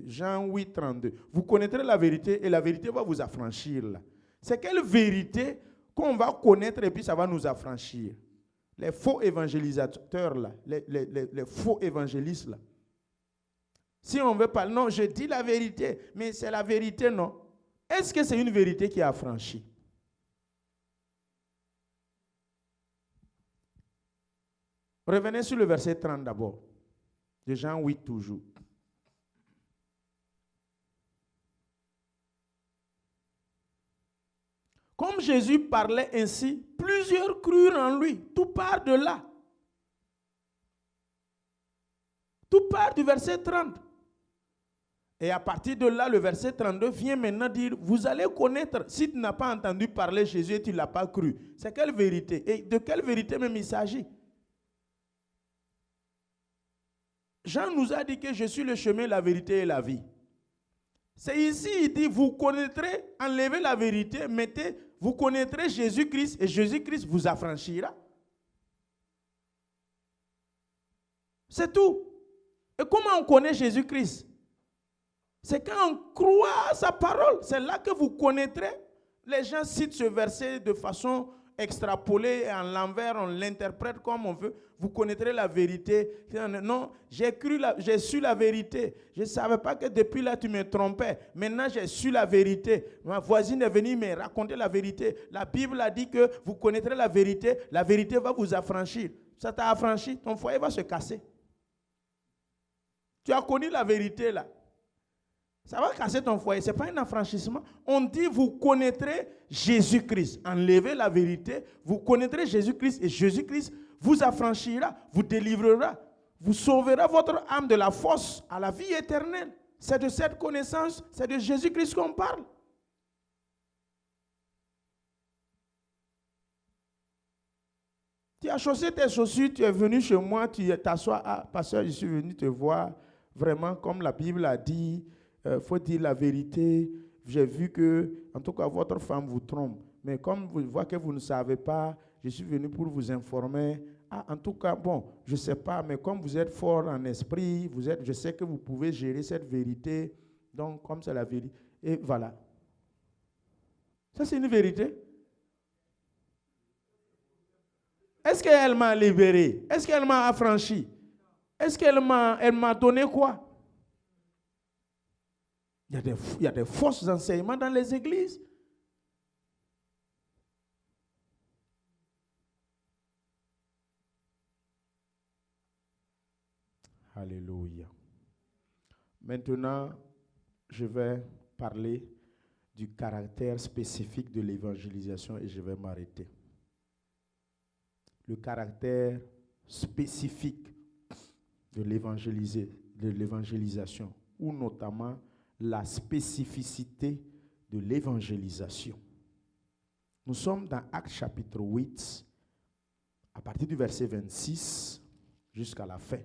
Jean 8, 32, vous connaîtrez la vérité et la vérité va vous affranchir. Là. C'est quelle vérité qu'on va connaître et puis ça va nous affranchir? Les faux évangélisateurs, là, les faux évangélistes. Là. Si on veut parler, non, je dis la vérité, mais c'est la vérité, non. Est-ce que c'est une vérité qui est affranchie? Revenez sur le verset 30 d'abord, de Jean 8 toujours. Comme Jésus parlait ainsi, plusieurs crurent en lui. Tout part de là. Tout part du verset 30. Et à partir de là, le verset 32 vient maintenant dire, vous allez connaître, si tu n'as pas entendu parler Jésus et tu ne l'as pas cru, c'est quelle vérité? Et de quelle vérité même il s'agit? Jean nous a dit que je suis le chemin, la vérité et la vie. C'est ici, il dit, vous connaîtrez, enlevez la vérité, vous connaîtrez Jésus-Christ et Jésus-Christ vous affranchira. C'est tout. Et comment on connaît Jésus-Christ? C'est quand on croit à sa parole. C'est là que vous connaîtrez. Les gens citent ce verset de façon extrapolée, en l'envers, on l'interprète comme on veut. Vous connaîtrez la vérité. Non, j'ai su la vérité. Je ne savais pas que depuis là tu me trompais. Maintenant j'ai su la vérité. Ma voisine est venue me raconter la vérité. La Bible a dit que vous connaîtrez la vérité va vous affranchir. Ça t'a affranchi, ton foyer va se casser. Tu as connu la vérité là. Ça va casser ton foyer. Ce n'est pas un affranchissement. On dit vous connaîtrez Jésus-Christ. Enlevez la vérité. Vous connaîtrez Jésus-Christ et Jésus-Christ vous affranchira, vous délivrera, vous sauvera votre âme de la fosse à la vie éternelle. C'est de cette connaissance, c'est de Jésus-Christ qu'on parle. Tu as chaussé tes chaussures, tu es venu chez moi, tu t'assois. Ah, pasteur, je suis venu te voir. Vraiment, comme la Bible a dit, faut dire la vérité. J'ai vu que, en tout cas, votre femme vous trompe. Mais comme vous voyez que vous ne savez pas, je suis venu pour vous informer. Ah, en tout cas, bon, je ne sais pas, mais comme vous êtes fort en esprit, je sais que vous pouvez gérer cette vérité. Donc, comme c'est la vérité. Et voilà. Ça, c'est une vérité. Est-ce qu'elle m'a libéré? Est-ce qu'elle m'a affranchi? Est-ce qu'elle m'a donné quoi? Il y a des fausses enseignements dans les églises. Alléluia. Maintenant, je vais parler du caractère spécifique de l'évangélisation et je vais m'arrêter. Le caractère spécifique de l'évangélisation, ou notamment la spécificité de l'évangélisation. Nous sommes dans Actes chapitre 8, à partir du verset 26 jusqu'à la fin,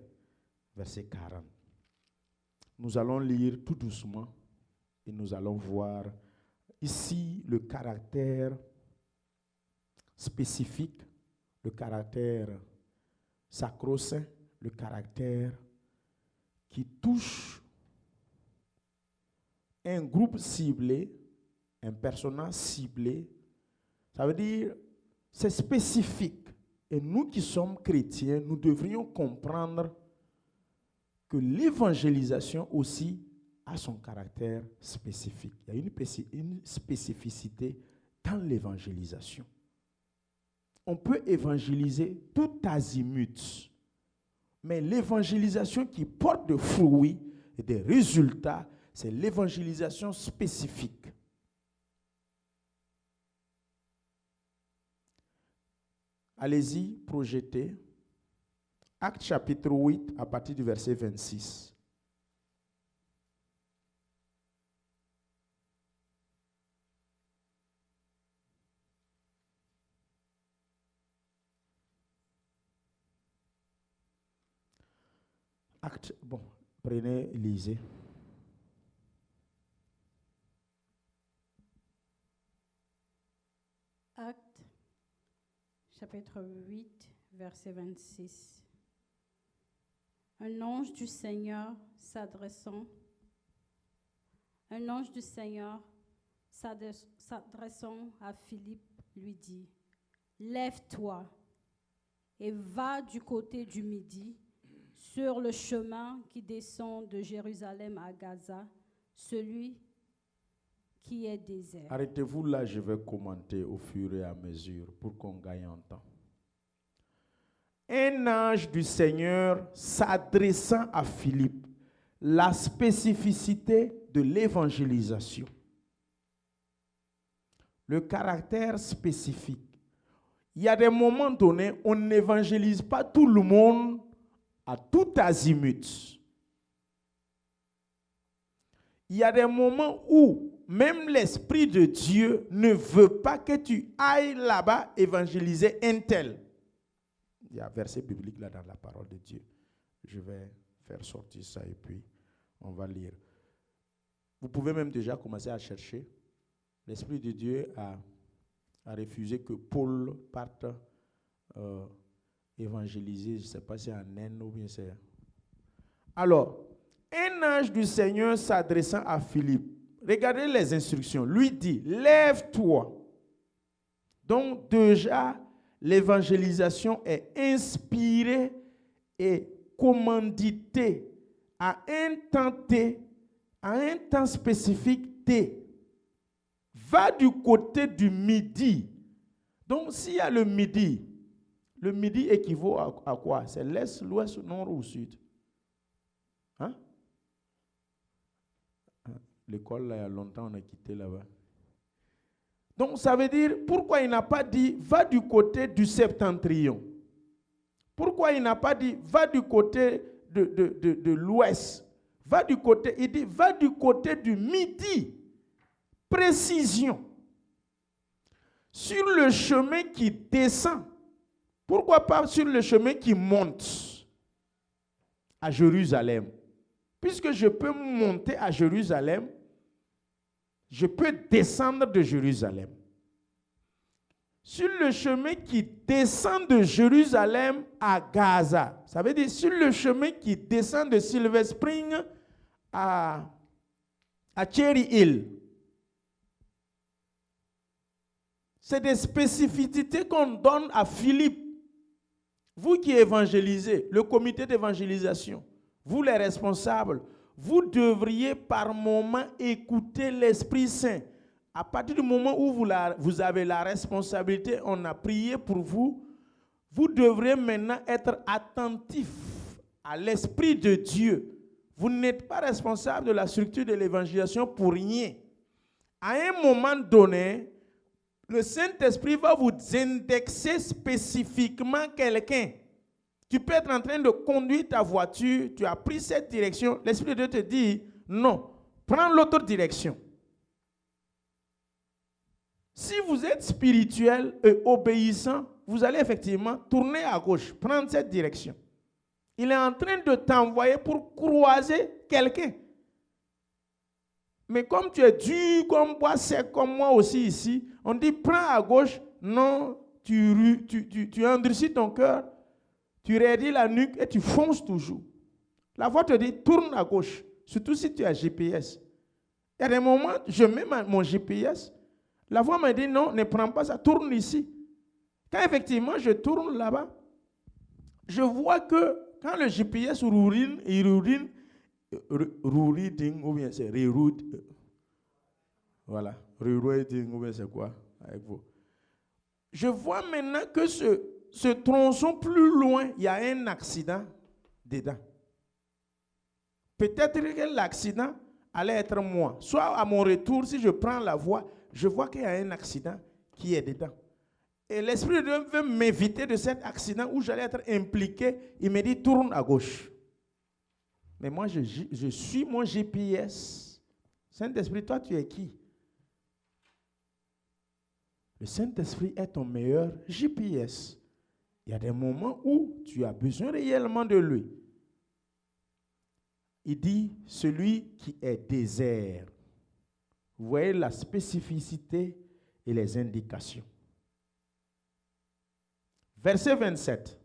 verset 40. Nous allons lire tout doucement et nous allons voir ici le caractère spécifique, le caractère sacro-saint, le caractère qui touche un groupe ciblé, un personnage ciblé. Ça veut dire, c'est spécifique. Et nous qui sommes chrétiens, nous devrions comprendre que l'évangélisation aussi a son caractère spécifique. Il y a une spécificité dans l'évangélisation. On peut évangéliser tout azimut, mais l'évangélisation qui porte des fruits et des résultats, c'est l'évangélisation spécifique. Allez-y, projetez. Actes chapitre 8, à partir du verset 26. Actes, bon, prenez, lisez. Actes, chapitre 8, verset 26. Un ange du Seigneur s'adressant à Philippe lui dit, « Lève-toi et va du côté du midi, sur le chemin qui descend de Jérusalem à Gaza, celui qui est désert. » Arrêtez-vous là, je vais commenter au fur et à mesure pour qu'on gagne en temps. Un ange du Seigneur s'adressant à Philippe, la spécificité de l'évangélisation. Le caractère spécifique. Il y a des moments donnés, on n'évangélise pas tout le monde à tout azimut. Il y a des moments où même l'Esprit de Dieu ne veut pas que tu ailles là-bas évangéliser un tel. Il y a un verset biblique là dans la parole de Dieu. Je vais faire sortir ça et puis on va lire. Vous pouvez même déjà commencer à chercher. L'Esprit de Dieu a refusé que Paul parte évangéliser, je ne sais pas si c'est en Inde ou bien c'est... Alors, un ange du Seigneur s'adressant à Philippe, regardez les instructions, lui dit, lève-toi. Donc déjà, l'évangélisation est inspirée et commanditée à un temps T, à un temps spécifique T. Va du côté du midi. Donc s'il y a le midi équivaut à quoi? C'est l'est, l'ouest, nord ou sud? Hein? L'école, là, il y a longtemps, on a quitté là-bas. Donc, ça veut dire, pourquoi il n'a pas dit, va du côté du septentrion? Pourquoi il n'a pas dit, va du côté de l'ouest? Va du côté, il dit, va du côté du midi. Précision. Sur le chemin qui descend. Pourquoi pas sur le chemin qui monte à Jérusalem? Puisque je peux monter à Jérusalem, je peux descendre de Jérusalem. Sur le chemin qui descend de Jérusalem à Gaza, ça veut dire sur le chemin qui descend de Silver Spring à Cherry Hill. C'est des spécificités qu'on donne à Philippe. Vous qui évangélisez, le comité d'évangélisation, vous les responsables, vous devriez par moment écouter l'Esprit Saint. À partir du moment où vous avez la responsabilité, on a prié pour vous, vous devrez maintenant être attentif à l'Esprit de Dieu. Vous n'êtes pas responsable de la structure de l'évangélisation pour rien. À un moment donné, le Saint-Esprit va vous indexer spécifiquement quelqu'un. Tu peux être en train de conduire ta voiture, tu as pris cette direction, l'Esprit de Dieu te dit, non, prends l'autre direction. Si vous êtes spirituel et obéissant, vous allez effectivement tourner à gauche, prendre cette direction. Il est en train de t'envoyer pour croiser quelqu'un. Mais comme tu es dur comme bois sec, comme moi aussi ici, on dit prends à gauche, non, tu endurcis ton cœur, tu raidis la nuque et tu fonces toujours. La voix te dit tourne à gauche, surtout si tu as GPS. Il y a des moments, je mets mon GPS, la voix me dit non, ne prends pas ça, tourne ici. Quand effectivement je tourne là-bas, je vois que quand le GPS rourine, ou bien c'est reroute. Voilà, rerouting, ou bien c'est quoi avec vous? Je vois maintenant que ce tronçon plus loin, il y a un accident dedans. Peut-être que l'accident allait être moi. Soit à mon retour, si je prends la voie, je vois qu'il y a un accident qui est dedans. Et l'Esprit de Dieu veut m'éviter de cet accident où j'allais être impliqué. Il me dit, tourne à gauche. Mais moi, je suis mon GPS. Saint-Esprit, toi, tu es qui? Le Saint-Esprit est ton meilleur GPS. Il y a des moments où tu as besoin réellement de lui. Il dit, celui qui est désert. Vous voyez la spécificité et les indications. Verset 27.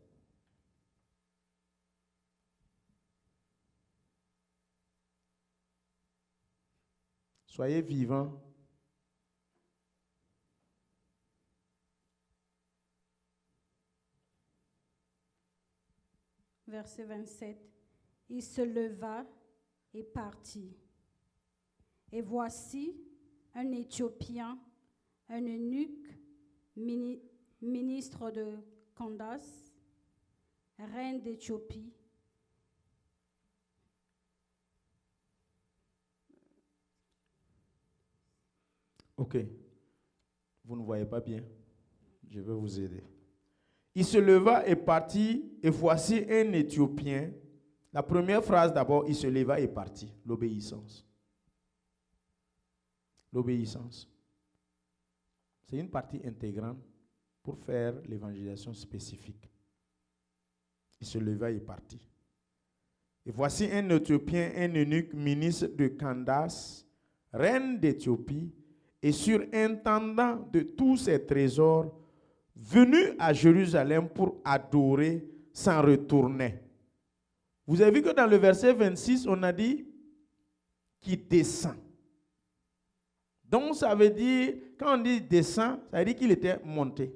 Soyez vivants. Verset 27. Il se leva et partit. Et voici un Éthiopien, un eunuque, ministre de Candace, reine d'Éthiopie. Ok. Vous ne voyez pas bien. Je vais vous aider. Il se leva et partit, et voici un Éthiopien. La première phrase d'abord, il se leva et partit. L'obéissance. L'obéissance. C'est une partie intégrante pour faire l'évangélisation spécifique. Il se leva et partit. Et voici un Éthiopien, un eunuque, ministre de Candace, reine d'Éthiopie, et surintendant de tous ses trésors, venu à Jérusalem pour adorer, s'en retournait. Vous avez vu que dans le verset 26, on a dit qu'il descend. Donc ça veut dire, quand on dit descend, ça veut dire qu'il était monté.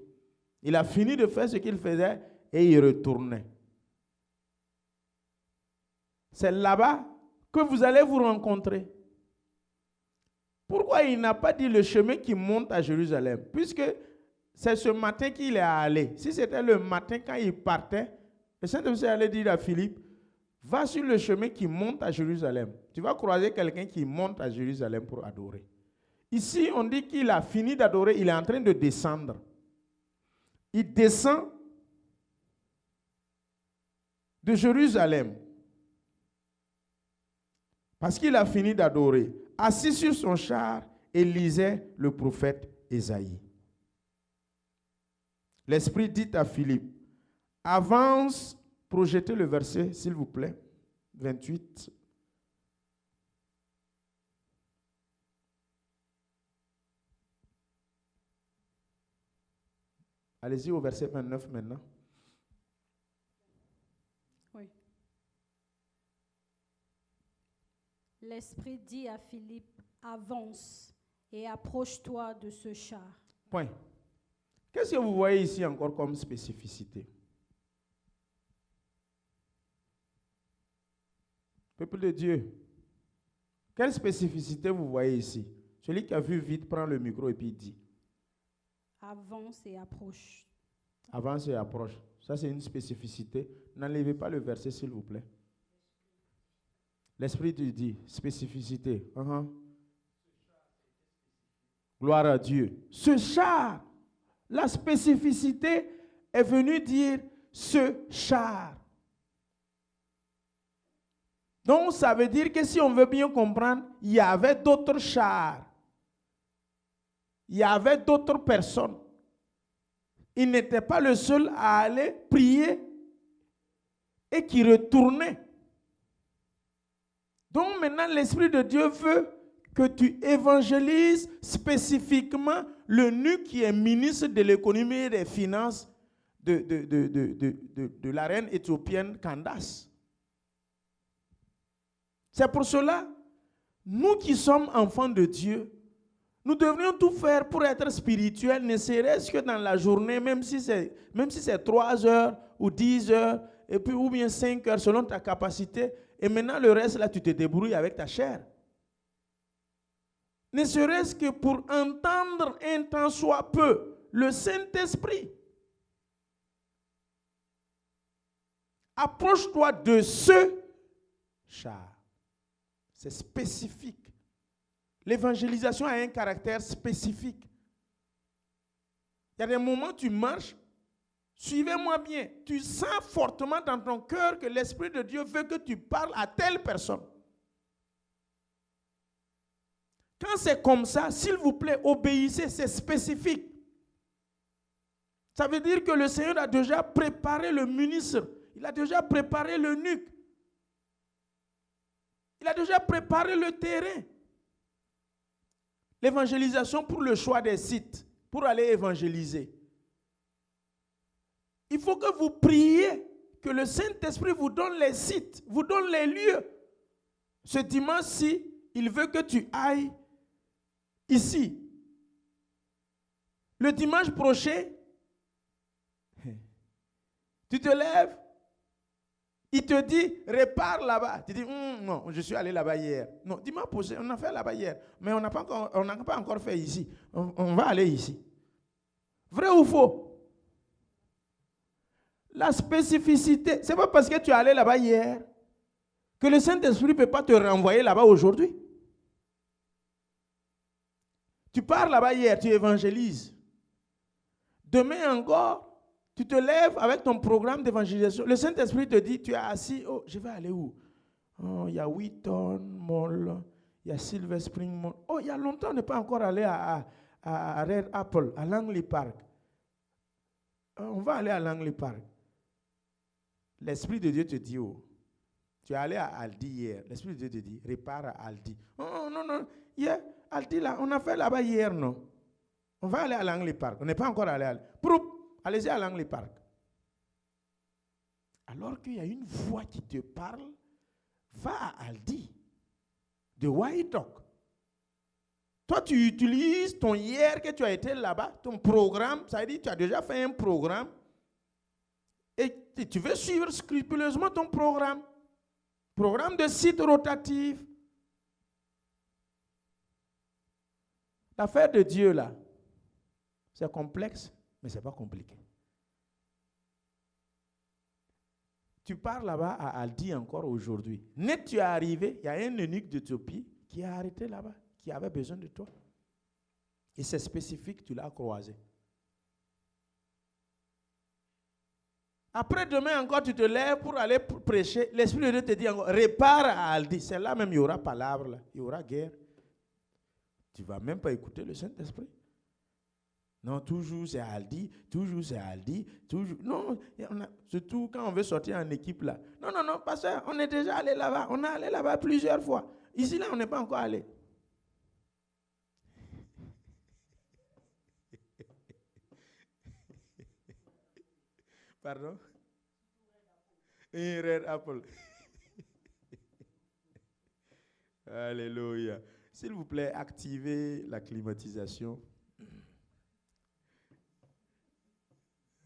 Il a fini de faire ce qu'il faisait et il retournait. C'est là-bas que vous allez vous rencontrer. Pourquoi il n'a pas dit le chemin qui monte à Jérusalem? Puisque c'est ce matin qu'il est allé. Si c'était le matin quand il partait, le Saint-Esprit allait dire à Philippe, va sur le chemin qui monte à Jérusalem. Tu vas croiser quelqu'un qui monte à Jérusalem pour adorer. Ici, on dit qu'il a fini d'adorer, il est en train de descendre. Il descend de Jérusalem parce qu'il a fini d'adorer. Assis sur son char, et lisait le prophète Ésaïe. L'Esprit dit à Philippe, avance, projetez le verset, s'il vous plaît, 28. Allez-y au verset 29 maintenant. Oui. L'Esprit dit à Philippe, avance et approche-toi de ce char. Point. Qu'est-ce que vous voyez ici encore comme spécificité? Peuple de Dieu, quelle spécificité vous voyez ici? Celui qui a vu vite prend le micro et puis dit. Avance et approche. Avance et approche. Ça, c'est une spécificité. N'enlevez pas le verset, s'il vous plaît. L'Esprit te dit, spécificité. Gloire à Dieu. Ce char, la spécificité est venue dire ce char. Donc, ça veut dire que si on veut bien comprendre, il y avait d'autres chars. Il y avait d'autres personnes. Il n'était pas le seul à aller prier et qui retournait. Donc maintenant, l'Esprit de Dieu veut que tu évangélises spécifiquement l'eunuque qui est ministre de l'économie et des finances de la reine éthiopienne Candace. C'est pour cela, nous qui sommes enfants de Dieu, nous devrions tout faire pour être spirituels, ne serait-ce que dans la journée, même si c'est 3 heures ou 10 heures, et puis, ou bien 5 heures selon ta capacité. Et maintenant, le reste, là, tu te débrouilles avec ta chair. Ne serait-ce que pour entendre un temps soit peu le Saint-Esprit. Approche-toi de ce char. C'est spécifique. L'évangélisation a un caractère spécifique. Il y a des moments où tu marches, suivez-moi bien, tu sens fortement dans ton cœur que l'Esprit de Dieu veut que tu parles à telle personne. Quand c'est comme ça, s'il vous plaît, obéissez, c'est spécifique. Ça veut dire que le Seigneur a déjà préparé le ministre, il a déjà préparé l'eunuque, il a déjà préparé le terrain. L'évangélisation pour le choix des sites, pour aller évangéliser. Il faut que vous priez que le Saint-Esprit vous donne les sites, vous donne les lieux. Ce dimanche-ci, il veut que tu ailles ici. Le dimanche prochain, tu te lèves, il te dit, répare là-bas. Tu dis, non, je suis allé là-bas hier. Non, dimanche prochain, on a fait là-bas hier, mais on n'a pas encore fait ici. On va aller ici. Vrai ou faux? La spécificité, ce n'est pas parce que tu es allé là-bas hier que le Saint-Esprit ne peut pas te renvoyer là-bas aujourd'hui. Tu pars là-bas hier, tu évangélises. Demain encore, tu te lèves avec ton programme d'évangélisation. Le Saint-Esprit te dit, tu es assis, oh, je vais aller où? Oh, il y a Wheaton Mall, il y a Silver Spring Mall. Oh, il y a longtemps, on n'est pas encore allé à Red Apple, à Langley Park. On va aller à Langley Park. L'Esprit de Dieu te dit, oh, tu es allé à Aldi hier. L'Esprit de Dieu te dit, répare à Aldi. Oh, non, hier, Aldi là, on a fait là-bas hier, non? On va aller à Langley Park. On n'est pas encore allé à allez-y à Langley Park. Alors qu'il y a une voix qui te parle, va à Aldi, de White Oak. Toi, tu utilises ton hier que tu as été là-bas, ton programme, ça veut dire que tu as déjà fait un programme et tu veux suivre scrupuleusement ton programme. Programme de site rotatif. L'affaire de Dieu, là, c'est complexe, mais ce n'est pas compliqué. Tu pars là-bas à Aldi encore aujourd'hui. Net, tu es arrivé, il y a un eunuque d'Éthiopie qui est arrêté là-bas, qui avait besoin de toi. Et c'est spécifique, tu l'as croisé. Après demain encore, tu te lèves pour aller prêcher. L'Esprit de Dieu te dit encore, répare à Aldi. C'est là même, il y aura palabre, là. Il y aura guerre. Tu ne vas même pas écouter le Saint-Esprit. Non, toujours c'est Aldi, toujours c'est Aldi, toujours. Non, surtout quand on veut sortir en équipe là. Non, pasteur, on est déjà allé là-bas. On est allé là-bas plusieurs fois. Ici là, on n'est pas encore allé. Pardon? Red Apple. Alléluia. S'il vous plaît, activez la climatisation.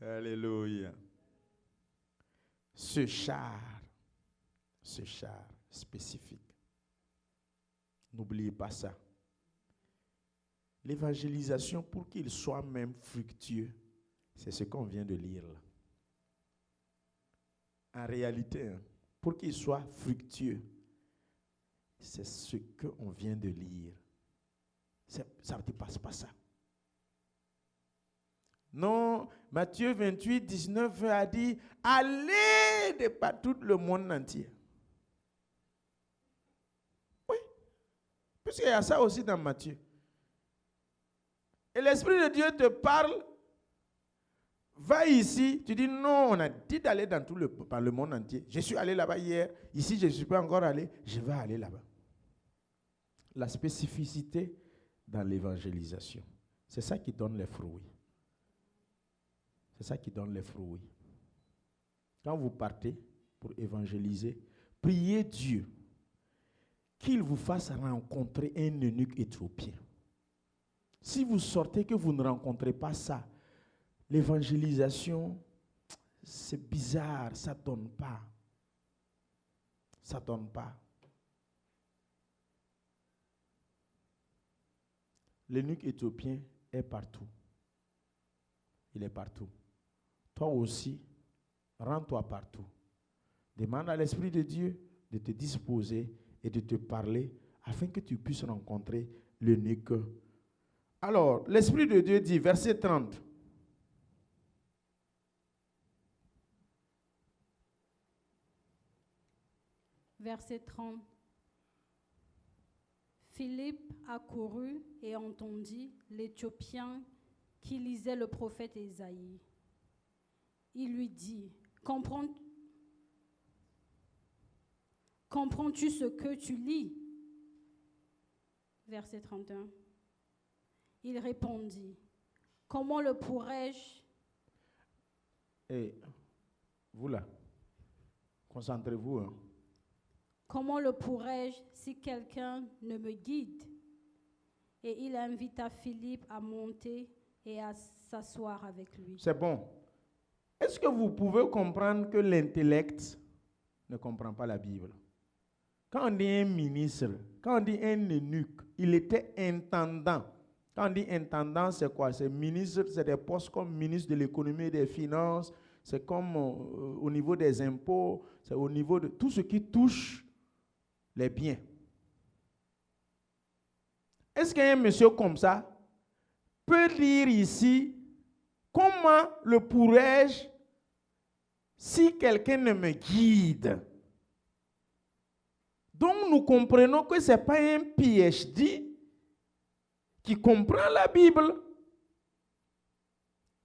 Alléluia. Ce char spécifique. N'oubliez pas ça. L'évangélisation, pour qu'il soit même fructueux, C'est ce qu'on vient de lire là. En réalité, pour qu'il soit fructueux, c'est ce qu'on vient de lire. Ça ne te passe pas ça. Non, Matthieu 28, 19 a dit, allez de par tout le monde entier. Oui, puisqu'il y a ça aussi dans Matthieu. Et l'Esprit de Dieu te parle, va ici, tu dis non, on a dit d'aller dans par le monde entier. Je suis allé là-bas hier, ici je ne suis pas encore allé, je vais aller là-bas. La spécificité dans l'évangélisation, c'est ça qui donne les fruits. C'est ça qui donne les fruits. Quand vous partez pour évangéliser, priez Dieu qu'il vous fasse rencontrer un eunuque éthiopien. Si vous sortez que vous ne rencontrez pas ça, l'évangélisation, c'est bizarre, ça ne donne pas. Ça ne donne pas. L'eunuque éthiopien est partout. Il est partout. Toi aussi, rends-toi partout. Demande à l'Esprit de Dieu de te disposer et de te parler afin que tu puisses rencontrer l'eunuque. Alors, l'Esprit de Dieu dit, verset 30. Verset 30. Philippe accourut et entendit l'Éthiopien qui lisait le prophète Ésaïe. Il lui dit, comprends-tu ce que tu lis? Verset 31. Il répondit, comment le pourrais-je? Vous là, concentrez-vous. Hein. Comment le pourrais-je si quelqu'un ne me guide? Et il invita Philippe à monter et à s'asseoir avec lui. C'est bon. Est-ce que vous pouvez comprendre que l'intellect ne comprend pas la Bible? Quand on dit un ministre, quand on dit un eunuque, il était intendant. Quand on dit intendant, c'est quoi? C'est ministre, c'est des postes comme ministre de l'économie et des finances, c'est comme au niveau des impôts, c'est au niveau de tout ce qui touche les biens. Est-ce qu'un monsieur comme ça peut dire ici, comment le pourrais-je si quelqu'un ne me guide? Donc nous comprenons que ce n'est pas un PhD qui comprend la Bible,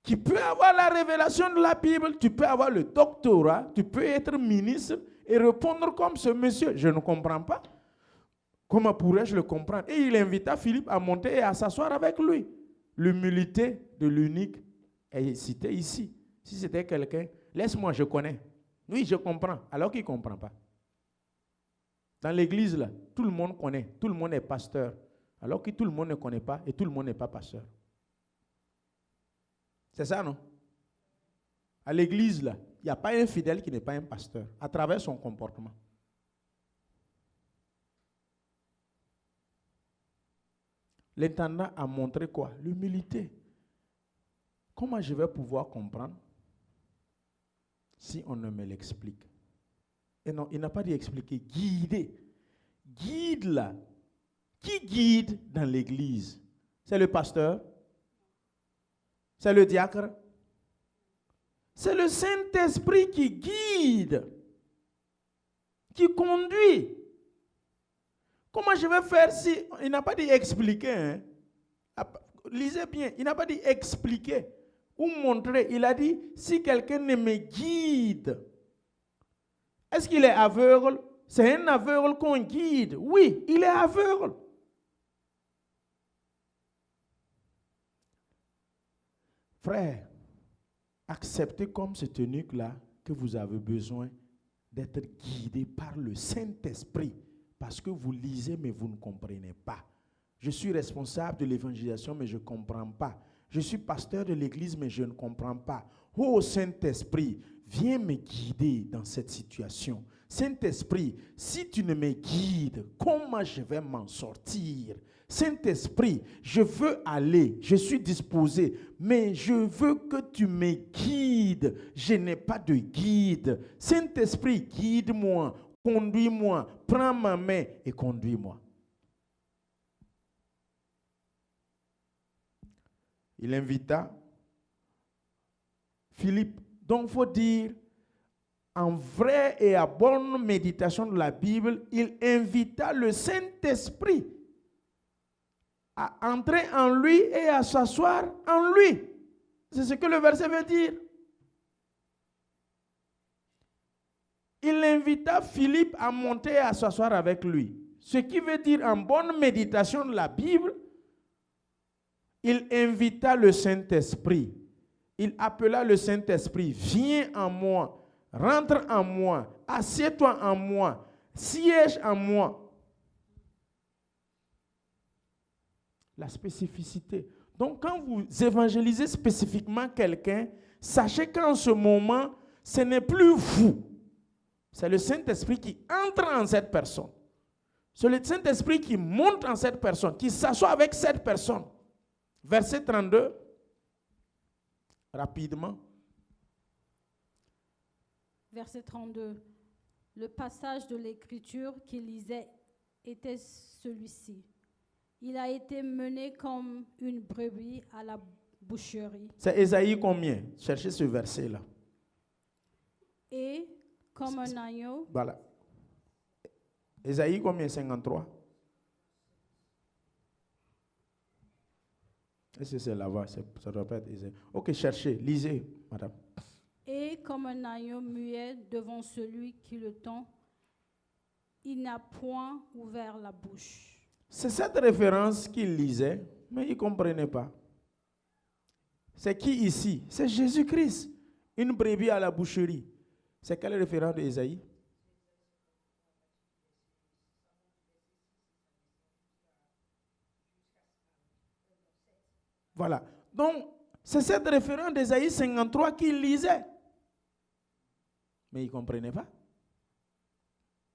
qui peut avoir la révélation de la Bible, tu peux avoir le doctorat, tu peux être ministre et répondre comme ce monsieur. Je ne comprends pas. Comment pourrais-je le comprendre? Et il invita Philippe à monter et à s'asseoir avec lui. L'humilité de l'unique est citée ici. Si c'était quelqu'un, laisse-moi, je connais. Oui, je comprends, alors qu'il ne comprend pas. Dans l'église, là, tout le monde connaît, tout le monde est pasteur, alors que tout le monde ne connaît pas et tout le monde n'est pas pasteur. C'est ça, non? À l'église, là, il n'y a pas un fidèle qui n'est pas un pasteur, à travers son comportement. L'intendant a montré quoi? L'humilité. Comment je vais pouvoir comprendre si on ne me l'explique? Et non, il n'a pas dit expliquer, guider. Guide là. Qui guide dans l'église? C'est le pasteur? C'est le diacre? C'est le Saint-Esprit qui guide, qui conduit. Comment je vais faire si... Il n'a pas dit expliquer. Hein? Lisez bien, il n'a pas dit expliquer ou montrer. Il a dit, si quelqu'un ne me guide, est-ce qu'il est aveugle? C'est un aveugle qu'on guide. Oui, il est aveugle. Frère, acceptez comme cet eunuque-là que vous avez besoin d'être guidé par le Saint-Esprit. Parce que vous lisez, mais vous ne comprenez pas. Je suis responsable de l'évangélisation, mais je ne comprends pas. Je suis pasteur de l'église, mais je ne comprends pas. Oh Saint-Esprit, viens me guider dans cette situation. Saint-Esprit, si tu ne me guides, comment je vais m'en sortir? Saint-Esprit, je veux aller, je suis disposé, mais je veux que tu me guides. Je n'ai pas de guide. Saint-Esprit, guide-moi, conduis-moi, prends ma main et conduis-moi. Il invita Philippe. Donc, il faut dire, en vraie et à bonne méditation de la Bible, il invita le Saint-Esprit à entrer en lui et à s'asseoir en lui. C'est ce que le verset veut dire. Il invita Philippe à monter et à s'asseoir avec lui. Ce qui veut dire, en bonne méditation de la Bible, il invita le Saint-Esprit. Il appela le Saint-Esprit, viens en moi, rentre en moi, assieds-toi en moi, siège en moi. La spécificité. Donc, quand vous évangélisez spécifiquement quelqu'un, sachez qu'en ce moment, ce n'est plus vous. C'est le Saint-Esprit qui entre en cette personne. C'est le Saint-Esprit qui monte en cette personne, qui s'assoit avec cette personne. Verset 32, rapidement. Verset 32. Le passage de l'Écriture qu'il lisait était celui-ci. Il a été mené comme une brebis à la boucherie. C'est Ésaïe combien? Cherchez ce verset-là. Et comme un agneau. Voilà. Ésaïe combien? 53. Est-ce que c'est là-bas? Ça doit pas être Ésaïe. Ok, cherchez, lisez, madame. Et comme un agneau muet devant celui qui le tend, il n'a point ouvert la bouche. C'est cette référence qu'il lisait, mais il ne comprenait pas. C'est qui ici? C'est Jésus-Christ. Une brebis à la boucherie. C'est quelle référence d'Ésaïe? Voilà. Donc, c'est cette référence d'Ésaïe 53 qu'il lisait. Mais il ne comprenait pas.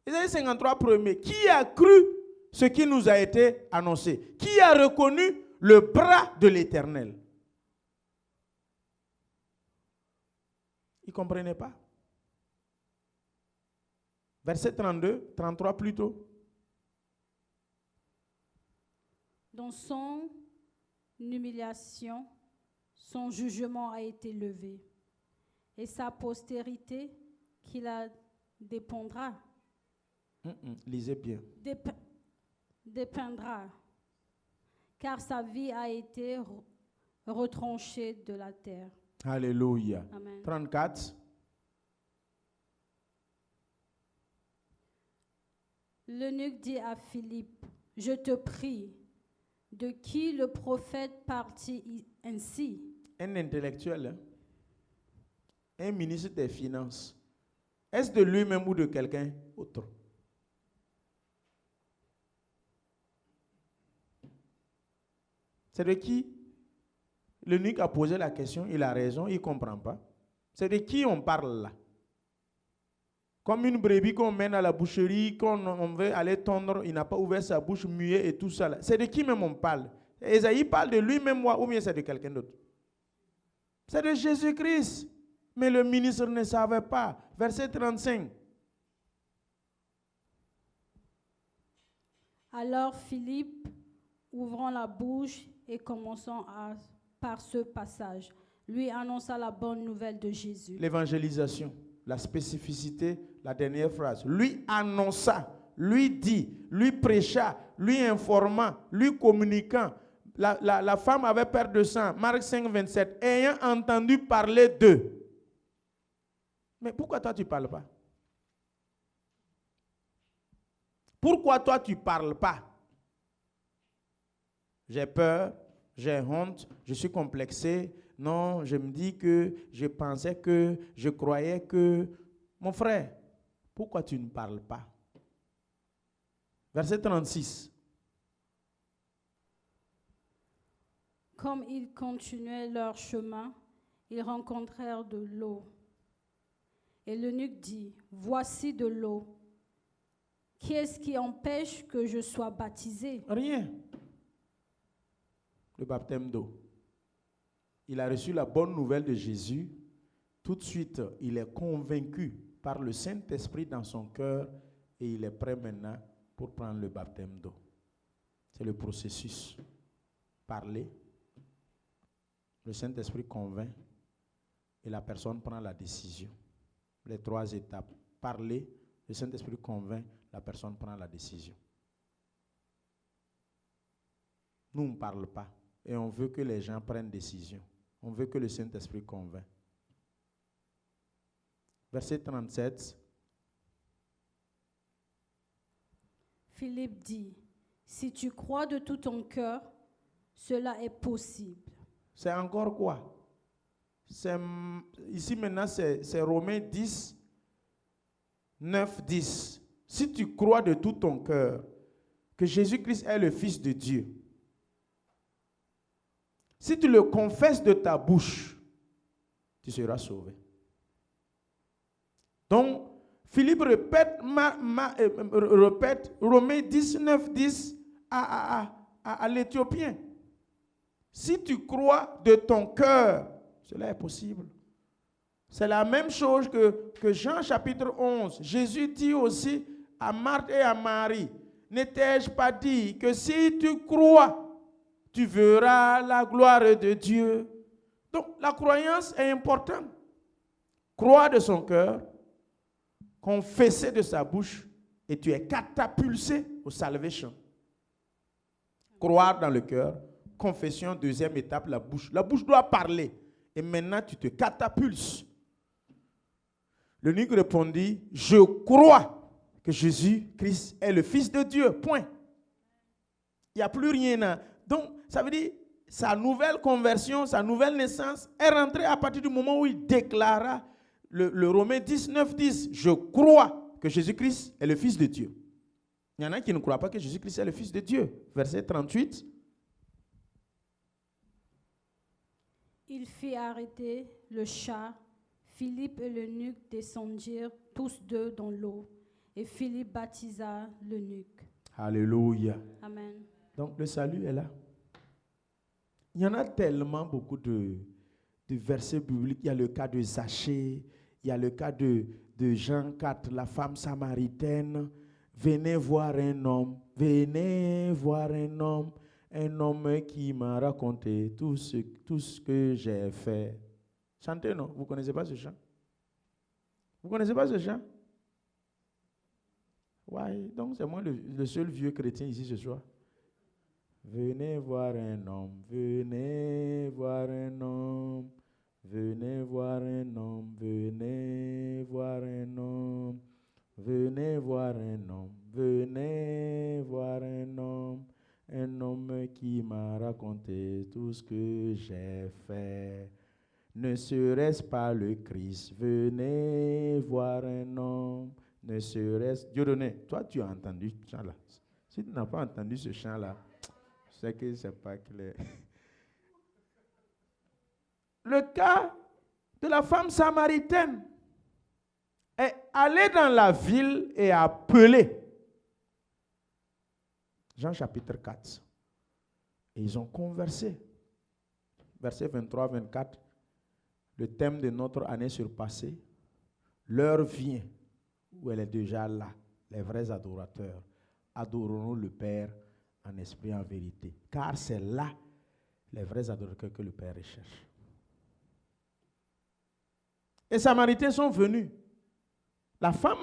Ésaïe 53 premier. Qui a cru ce qui nous a été annoncé? Qui a reconnu le bras de l'Éternel? Il ne comprenait pas. Verset 32, 33 plutôt. Dans son humiliation, son jugement a été levé, et sa postérité qui la dépendra. Lisez bien. Dépendra, car sa vie a été retranchée de la terre. Alléluia. Amen. 34. L'eunuque dit à Philippe, je te prie, de qui le prophète partit ainsi? Un intellectuel, hein? Un ministre des Finances. Est-ce de lui-même ou de quelqu'un autre? C'est de qui? L'eunuque a posé la question, il a raison, il ne comprend pas. C'est de qui on parle là? Comme une brebis qu'on mène à la boucherie, qu'on veut aller tondre, il n'a pas ouvert sa bouche, muet et tout ça là. C'est de qui même on parle? Ésaïe parle de lui-même ou bien c'est de quelqu'un d'autre? C'est de Jésus-Christ. Mais le ministre ne savait pas. Verset 35. Alors Philippe, ouvrant la bouche et commençant par ce passage, lui annonça la bonne nouvelle de Jésus. L'évangélisation, la spécificité, la dernière phrase. Lui annonça, lui dit, lui prêcha, lui informa, lui communiquant. La femme avait perte de sang. Marc 5, 27. Ayant entendu parler d'eux. Mais pourquoi toi tu ne parles pas? Pourquoi toi tu ne parles pas? J'ai peur, j'ai honte, je suis complexé. Non, je me dis que, je pensais que, je croyais que. Mon frère, pourquoi tu ne parles pas? Verset 36. Comme ils continuaient leur chemin, ils rencontrèrent de l'eau. Et l'eunuque dit, voici de l'eau. Qui est-ce qui empêche que je sois baptisé? Rien. Le baptême d'eau. Il a reçu la bonne nouvelle de Jésus. Tout de suite, il est convaincu par le Saint-Esprit dans son cœur et il est prêt maintenant pour prendre le baptême d'eau. C'est le processus. Parler. Le Saint-Esprit convainc et la personne prend la décision. Les 3 étapes. Parler, le Saint-Esprit convainc, la personne prend la décision. Nous, on ne parle pas et on veut que les gens prennent décision. On veut que le Saint-Esprit convainc. Verset 37. Philippe dit, si tu crois de tout ton cœur, cela est possible. C'est encore quoi? Ici maintenant, c'est Romains 10, 9, 10. Si tu crois de tout ton cœur que Jésus-Christ est le Fils de Dieu, si tu le confesses de ta bouche, tu seras sauvé. Donc, Philippe répète Romains 10, 9, 10 à l'Éthiopien. Si tu crois de ton cœur, cela est possible. C'est la même chose que Jean chapitre 11. Jésus dit aussi à Marthe et à Marie, n'étais-je pas dit que si tu crois, tu verras la gloire de Dieu. Donc la croyance est importante. Croire de son cœur, confesser de sa bouche, et tu es catapulté au salvation. Croire dans le cœur, confession, deuxième étape, la bouche. La bouche doit parler. Et maintenant, tu te catapultes. L'eunuque répondit, je crois que Jésus-Christ est le Fils de Dieu. Point. Il n'y a plus rien. Donc, ça veut dire, sa nouvelle conversion, sa nouvelle naissance est rentrée à partir du moment où il déclara le Romains 19, 10. Je crois que Jésus-Christ est le Fils de Dieu. Il y en a qui ne croient pas que Jésus-Christ est le Fils de Dieu. Verset 38. Il fit arrêter le char. Philippe et l'eunuque descendirent tous deux dans l'eau. Et Philippe baptisa l'eunuque. Alléluia. Amen. Donc le salut est là. Il y en a tellement beaucoup de versets bibliques. Il y a le cas de Zachée, il y a le cas de Jean 4, la femme samaritaine. Venez voir un homme qui m'a raconté tout ce que j'ai fait. Chantez, non? Vous ne connaissez pas ce chant? Vous ne connaissez pas ce chant? Ouais, donc c'est moi le seul vieux chrétien ici ce soir. Venez voir un homme, venez voir un homme, venez voir un homme, venez voir un homme, venez voir un homme, venez voir un homme qui m'a raconté tout ce que j'ai fait. Ne serait-ce pas le Christ? Venez voir un homme, ne serait-ce... Dieudonné, toi tu as entendu ce chant-là. Si tu n'as pas entendu ce chant-là, c'est que ce n'est pas clair. Le cas de la femme samaritaine est allée dans la ville et appelée. Jean chapitre 4. Et ils ont conversé. Versets 23-24. Le thème de notre année surpassée. L'heure vient où elle est déjà là. Les vrais adorateurs adoreront le Père en esprit et en vérité. Car c'est là les vrais adorateurs que le Père recherche. Les Samaritains sont venus. La femme,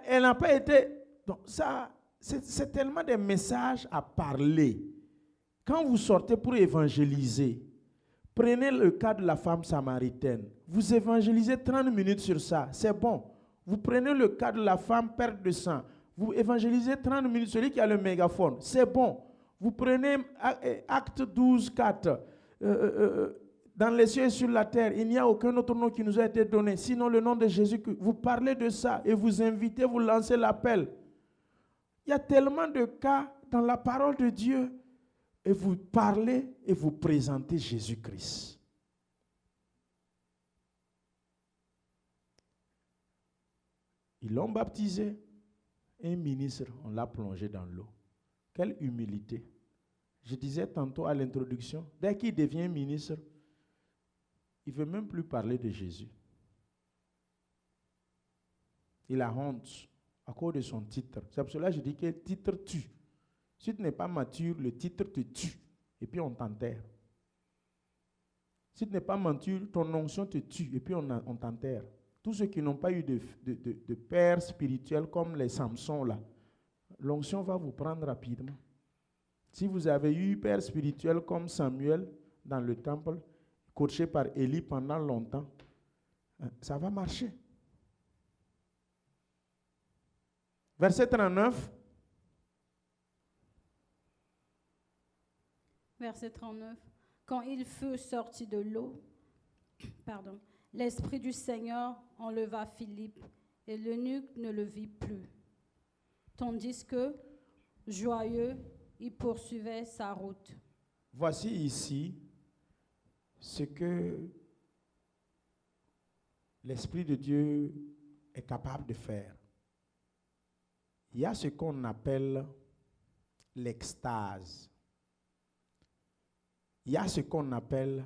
elle n'a pas été... Donc ça, c'est tellement des messages à parler. Quand vous sortez pour évangéliser, prenez le cas de la femme samaritaine. Vous évangélisez 30 minutes sur ça, c'est bon. Vous prenez le cas de la femme perte de sang. Vous évangélisez 30 minutes, celui qui a le mégaphone, c'est bon. Vous prenez Acte 12, 4. Dans les cieux et sur la terre, il n'y a aucun autre nom qui nous a été donné, sinon le nom de Jésus. Vous parlez de ça et vous invitez, vous lancez l'appel. Il y a tellement de cas dans la parole de Dieu. et vous parlez et vous présentez Jésus-Christ. Ils l'ont baptisé. Un ministre, on l'a plongé dans l'eau. Quelle humilité. Je disais tantôt à l'introduction, dès qu'il devient ministre, il ne veut même plus parler de Jésus. Il a honte à cause de son titre. C'est pour cela que je dis que le titre tue. Si tu n'es pas mature, le titre te tue. Et puis on t'enterre. Si tu n'es pas mature, ton onction te tue. Et puis on t'enterre. Tous ceux qui n'ont pas eu de père spirituel comme les Samson là, l'onction va vous prendre rapidement. Si vous avez eu père spirituel comme Samuel dans le temple, coaché par Élie pendant longtemps, ça va marcher. Verset 39. Verset 39. Quand il fut sorti de l'eau, l'Esprit du Seigneur enleva Philippe et l'eunuque ne le vit plus. Tandis que, joyeux, il poursuivait sa route. Voici ici ce que l'Esprit de Dieu est capable de faire. Il y a ce qu'on appelle l'extase. Il y a ce qu'on appelle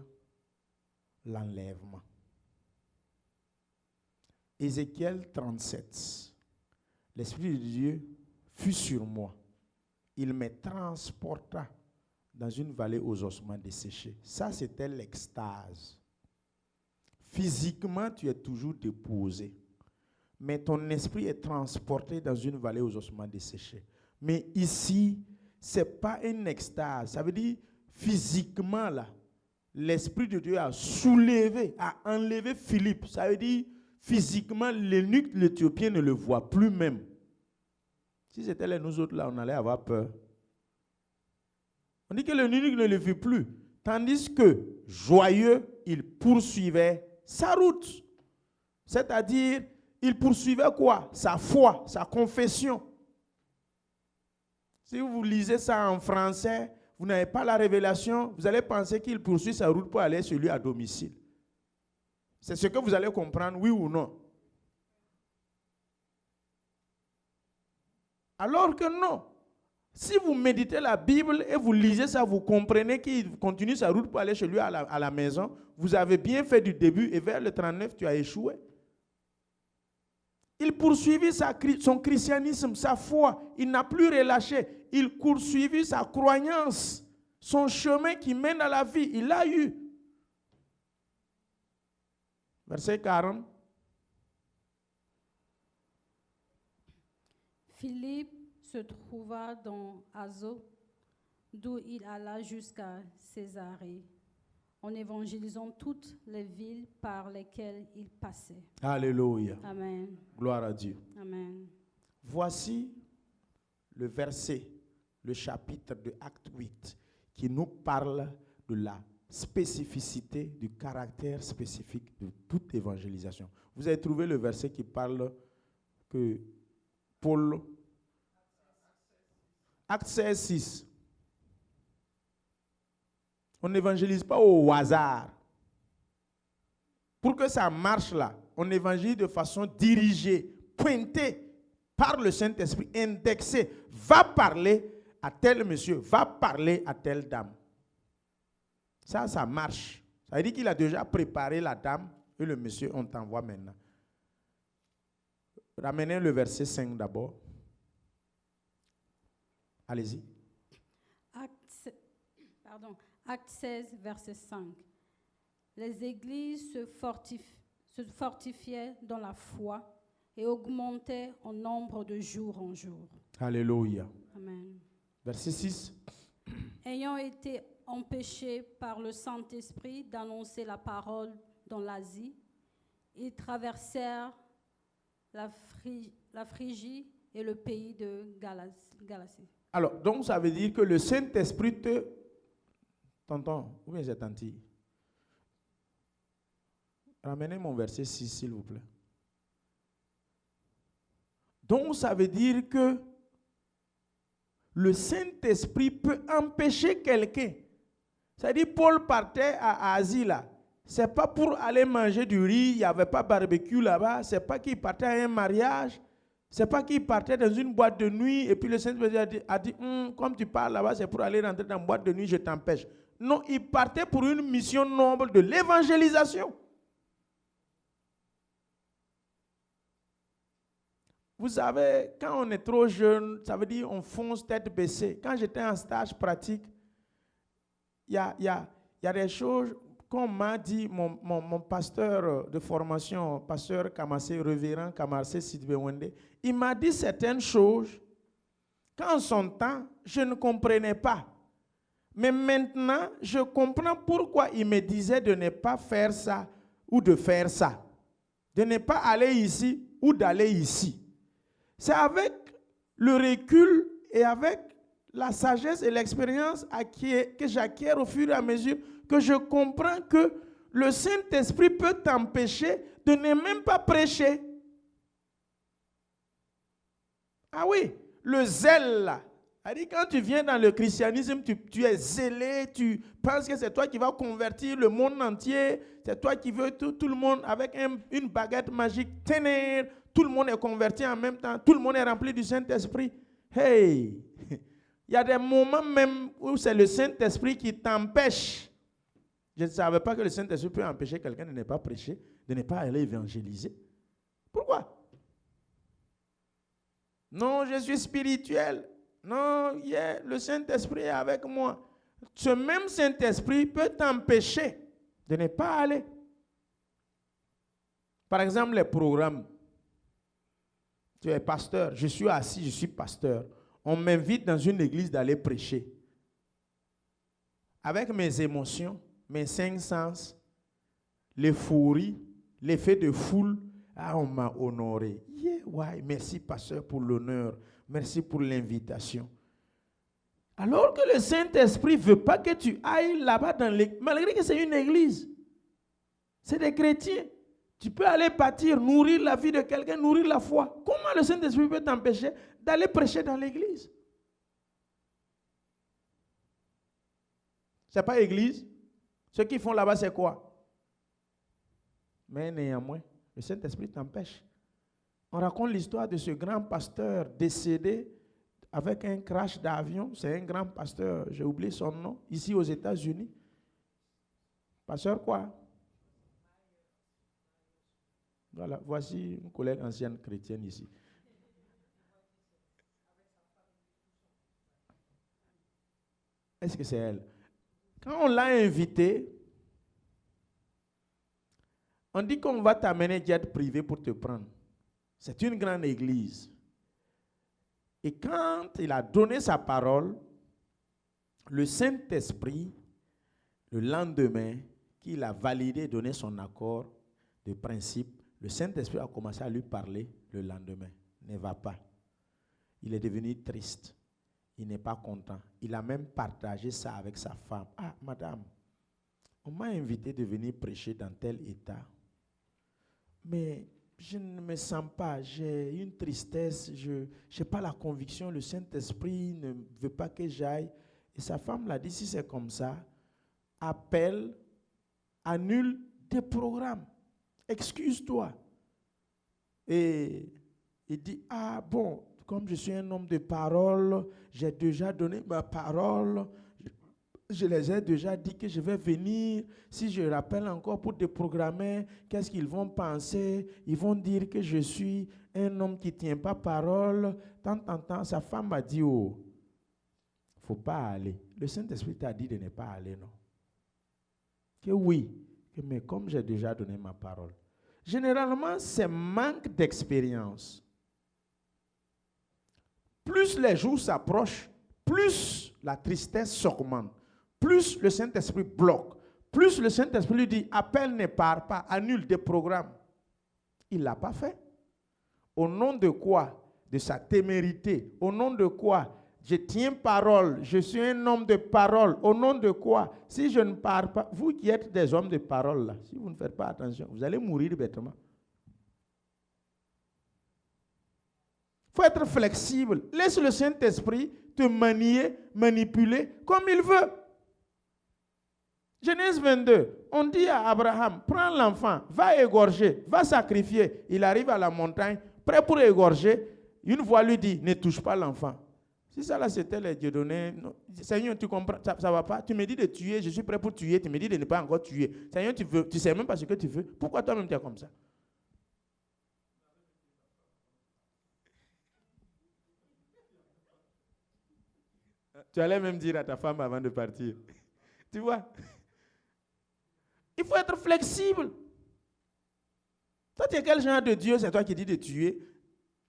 l'enlèvement. Ézéchiel 37. L'Esprit de Dieu fut sur moi. Il me transporta dans une vallée aux ossements desséchés. Ça, c'était l'extase. Physiquement, tu es toujours déposé. Mais ton esprit est transporté dans une vallée aux ossements desséchés. Mais ici, ce n'est pas une extase. Ça veut dire, physiquement, là, l'Esprit de Dieu a soulevé, a enlevé Philippe. Ça veut dire, physiquement, l'eunuque, l'Éthiopien ne le voit plus même. Si c'était nous autres, là, on allait avoir peur. On dit que l'eunuque ne le vit plus. Tandis que, joyeux, il poursuivait sa route. C'est-à-dire, il poursuivait quoi? Sa foi, sa confession. Si vous lisez ça en français, vous n'avez pas la révélation, vous allez penser qu'il poursuit sa route pour aller chez lui à domicile. C'est ce que vous allez comprendre, oui ou non. Alors que non. Si vous méditez la Bible et vous lisez ça, vous comprenez qu'il continue sa route pour aller chez lui à la maison. Vous avez bien fait du début et vers le 39, tu as échoué. Il poursuivit son christianisme, sa foi. Il n'a plus relâché. Il poursuivit sa croyance, son chemin qui mène à la vie. Il l'a eu. Verset 40. Philippe se trouva dans Azo, d'où il alla jusqu'à Césarée, en évangélisant toutes les villes par lesquelles il passait. Alléluia. Amen. Gloire à Dieu. Amen. Voici le verset, le chapitre de Acte 8, qui nous parle de la spécificité, du caractère spécifique de toute évangélisation. Vous avez trouvé le verset qui parle que Paul... Acte 16, 6. On n'évangélise pas au hasard. Pour que ça marche là, on évangélise de façon dirigée, pointée par le Saint-Esprit, indexée. Va parler à tel monsieur, va parler à telle dame. Ça marche. Ça veut dire qu'il a déjà préparé la dame et le monsieur, on t'envoie maintenant. Ramenez le verset 5 d'abord. Allez-y. Acte 16, verset 5. Les églises se fortifiaient dans la foi et augmentaient en nombre de jour en jour. Alléluia. Amen. Verset 6. Ayant été empêchés par le Saint-Esprit d'annoncer la parole dans l'Asie, ils traversèrent la Phrygie et le pays de Galatie. Alors, donc ça veut dire que le Saint-Esprit te... Tonton, où est cette tante? Ramenez mon verset 6, s'il vous plaît. Donc ça veut dire que le Saint-Esprit peut empêcher quelqu'un. C'est-à-dire, Paul partait à Asie là. Ce n'est pas pour aller manger du riz, il n'y avait pas de barbecue là-bas. Ce n'est pas qu'il partait à un mariage. Ce n'est pas qu'il partait dans une boîte de nuit et puis le Saint-Esprit a dit comme tu parles là-bas, c'est pour aller rentrer dans une boîte de nuit, je t'empêche. Non, il partait pour une mission noble de l'évangélisation. Vous savez, quand on est trop jeune, ça veut dire on fonce tête baissée. Quand j'étais en stage pratique, il y a des choses, comme m'a dit mon pasteur de formation, pasteur Kamassé, révérend Kamassé Sidbewende, il m'a dit certaines choses qu'en son temps, je ne comprenais pas. Mais maintenant, je comprends pourquoi il me disait de ne pas faire ça ou de faire ça. De ne pas aller ici ou d'aller ici. C'est avec le recul et avec la sagesse et l'expérience que j'acquiers au fur et à mesure que je comprends que le Saint-Esprit peut t'empêcher de ne même pas prêcher. Ah oui, le zèle là. C'est-à-dire, quand tu viens dans le christianisme, tu es zélé, tu penses que c'est toi qui vas convertir le monde entier, c'est toi qui veux tout le monde avec une baguette magique, tenir, tout le monde est converti en même temps, tout le monde est rempli du Saint-Esprit. Hey, il y a des moments même où c'est le Saint-Esprit qui t'empêche. Je ne savais pas que le Saint-Esprit peut empêcher quelqu'un de ne pas prêcher, de ne pas aller évangéliser. Pourquoi? Non, je suis spirituel. Non, le Saint-Esprit est avec moi. Ce même Saint-Esprit peut t'empêcher de ne pas aller. Par exemple, les programmes. Tu es pasteur, je suis assis, je suis pasteur. On m'invite dans une église d'aller prêcher. Avec mes émotions, mes 5 sens, l'euphorie, l'effet de foule, on m'a honoré. Ouais, merci pasteur pour l'honneur. Merci pour l'invitation. Alors que le Saint-Esprit ne veut pas que tu ailles là-bas dans l'église, malgré que c'est une église. C'est des chrétiens. Tu peux aller bâtir, nourrir la vie de quelqu'un, nourrir la foi. Comment le Saint-Esprit peut t'empêcher d'aller prêcher dans l'église? Ce n'est pas église. Ce qu'ils font là-bas, c'est quoi? Mais néanmoins, le Saint-Esprit t'empêche. On raconte l'histoire de ce grand pasteur décédé avec un crash d'avion. C'est un grand pasteur, j'ai oublié son nom, ici aux États-Unis. Pasteur quoi? Voilà, voici une collègue ancienne chrétienne ici. Est-ce que c'est elle? Quand on l'a invité, on dit qu'on va t'amener jet privé pour te prendre. C'est une grande église. Et quand il a donné sa parole, le Saint-Esprit, le lendemain, qu'il a validé et donné son accord de principe, le Saint-Esprit a commencé à lui parler le lendemain. Ne va pas. Il est devenu triste. Il n'est pas content. Il a même partagé ça avec sa femme. Ah, madame, on m'a invité de venir prêcher dans tel état. Mais je ne me sens pas, j'ai une tristesse, je n'ai pas la conviction, le Saint-Esprit ne veut pas que j'aille. Et sa femme l'a dit, si c'est comme ça, appelle, annule tes programmes, excuse-toi. Et il dit, ah bon, comme je suis un homme de parole, j'ai déjà donné ma parole, je les ai déjà dit que je vais venir. Si je rappelle encore pour déprogrammer, qu'est-ce qu'ils vont penser? Ils vont dire que je suis un homme qui ne tient pas parole. Tant, sa femme m'a dit, oh, il ne faut pas aller. Le Saint-Esprit t'a dit de ne pas aller, non? Que oui, mais comme j'ai déjà donné ma parole. Généralement, c'est manque d'expérience. Plus les jours s'approchent, plus la tristesse s'augmente. Plus le Saint-Esprit bloque, plus le Saint-Esprit lui dit, appelle, ne part pas, annule des programmes. Il ne l'a pas fait. Au nom de quoi? De sa témérité. Au nom de quoi? Je tiens parole, je suis un homme de parole. Au nom de quoi? Si je ne pars pas, vous qui êtes des hommes de parole, là, si vous ne faites pas attention, vous allez mourir bêtement. Il faut être flexible. Laisse le Saint-Esprit te manier, manipuler comme il veut. Genèse 22, on dit à Abraham, prends l'enfant, va égorger, va sacrifier. Il arrive à la montagne, prêt pour égorger. Une voix lui dit, ne touche pas l'enfant. Si ça là c'était les Dieudonné, Seigneur, tu comprends, ça ne va pas. Tu me dis de tuer, je suis prêt pour tuer. Tu me dis de ne pas encore tuer. Seigneur, tu ne sais même pas ce que tu veux. Pourquoi toi-même tu es comme ça? Tu allais même dire à ta femme avant de partir. Tu vois? Il faut être flexible. Toi, tu es quel genre de Dieu? C'est toi qui dis de tuer.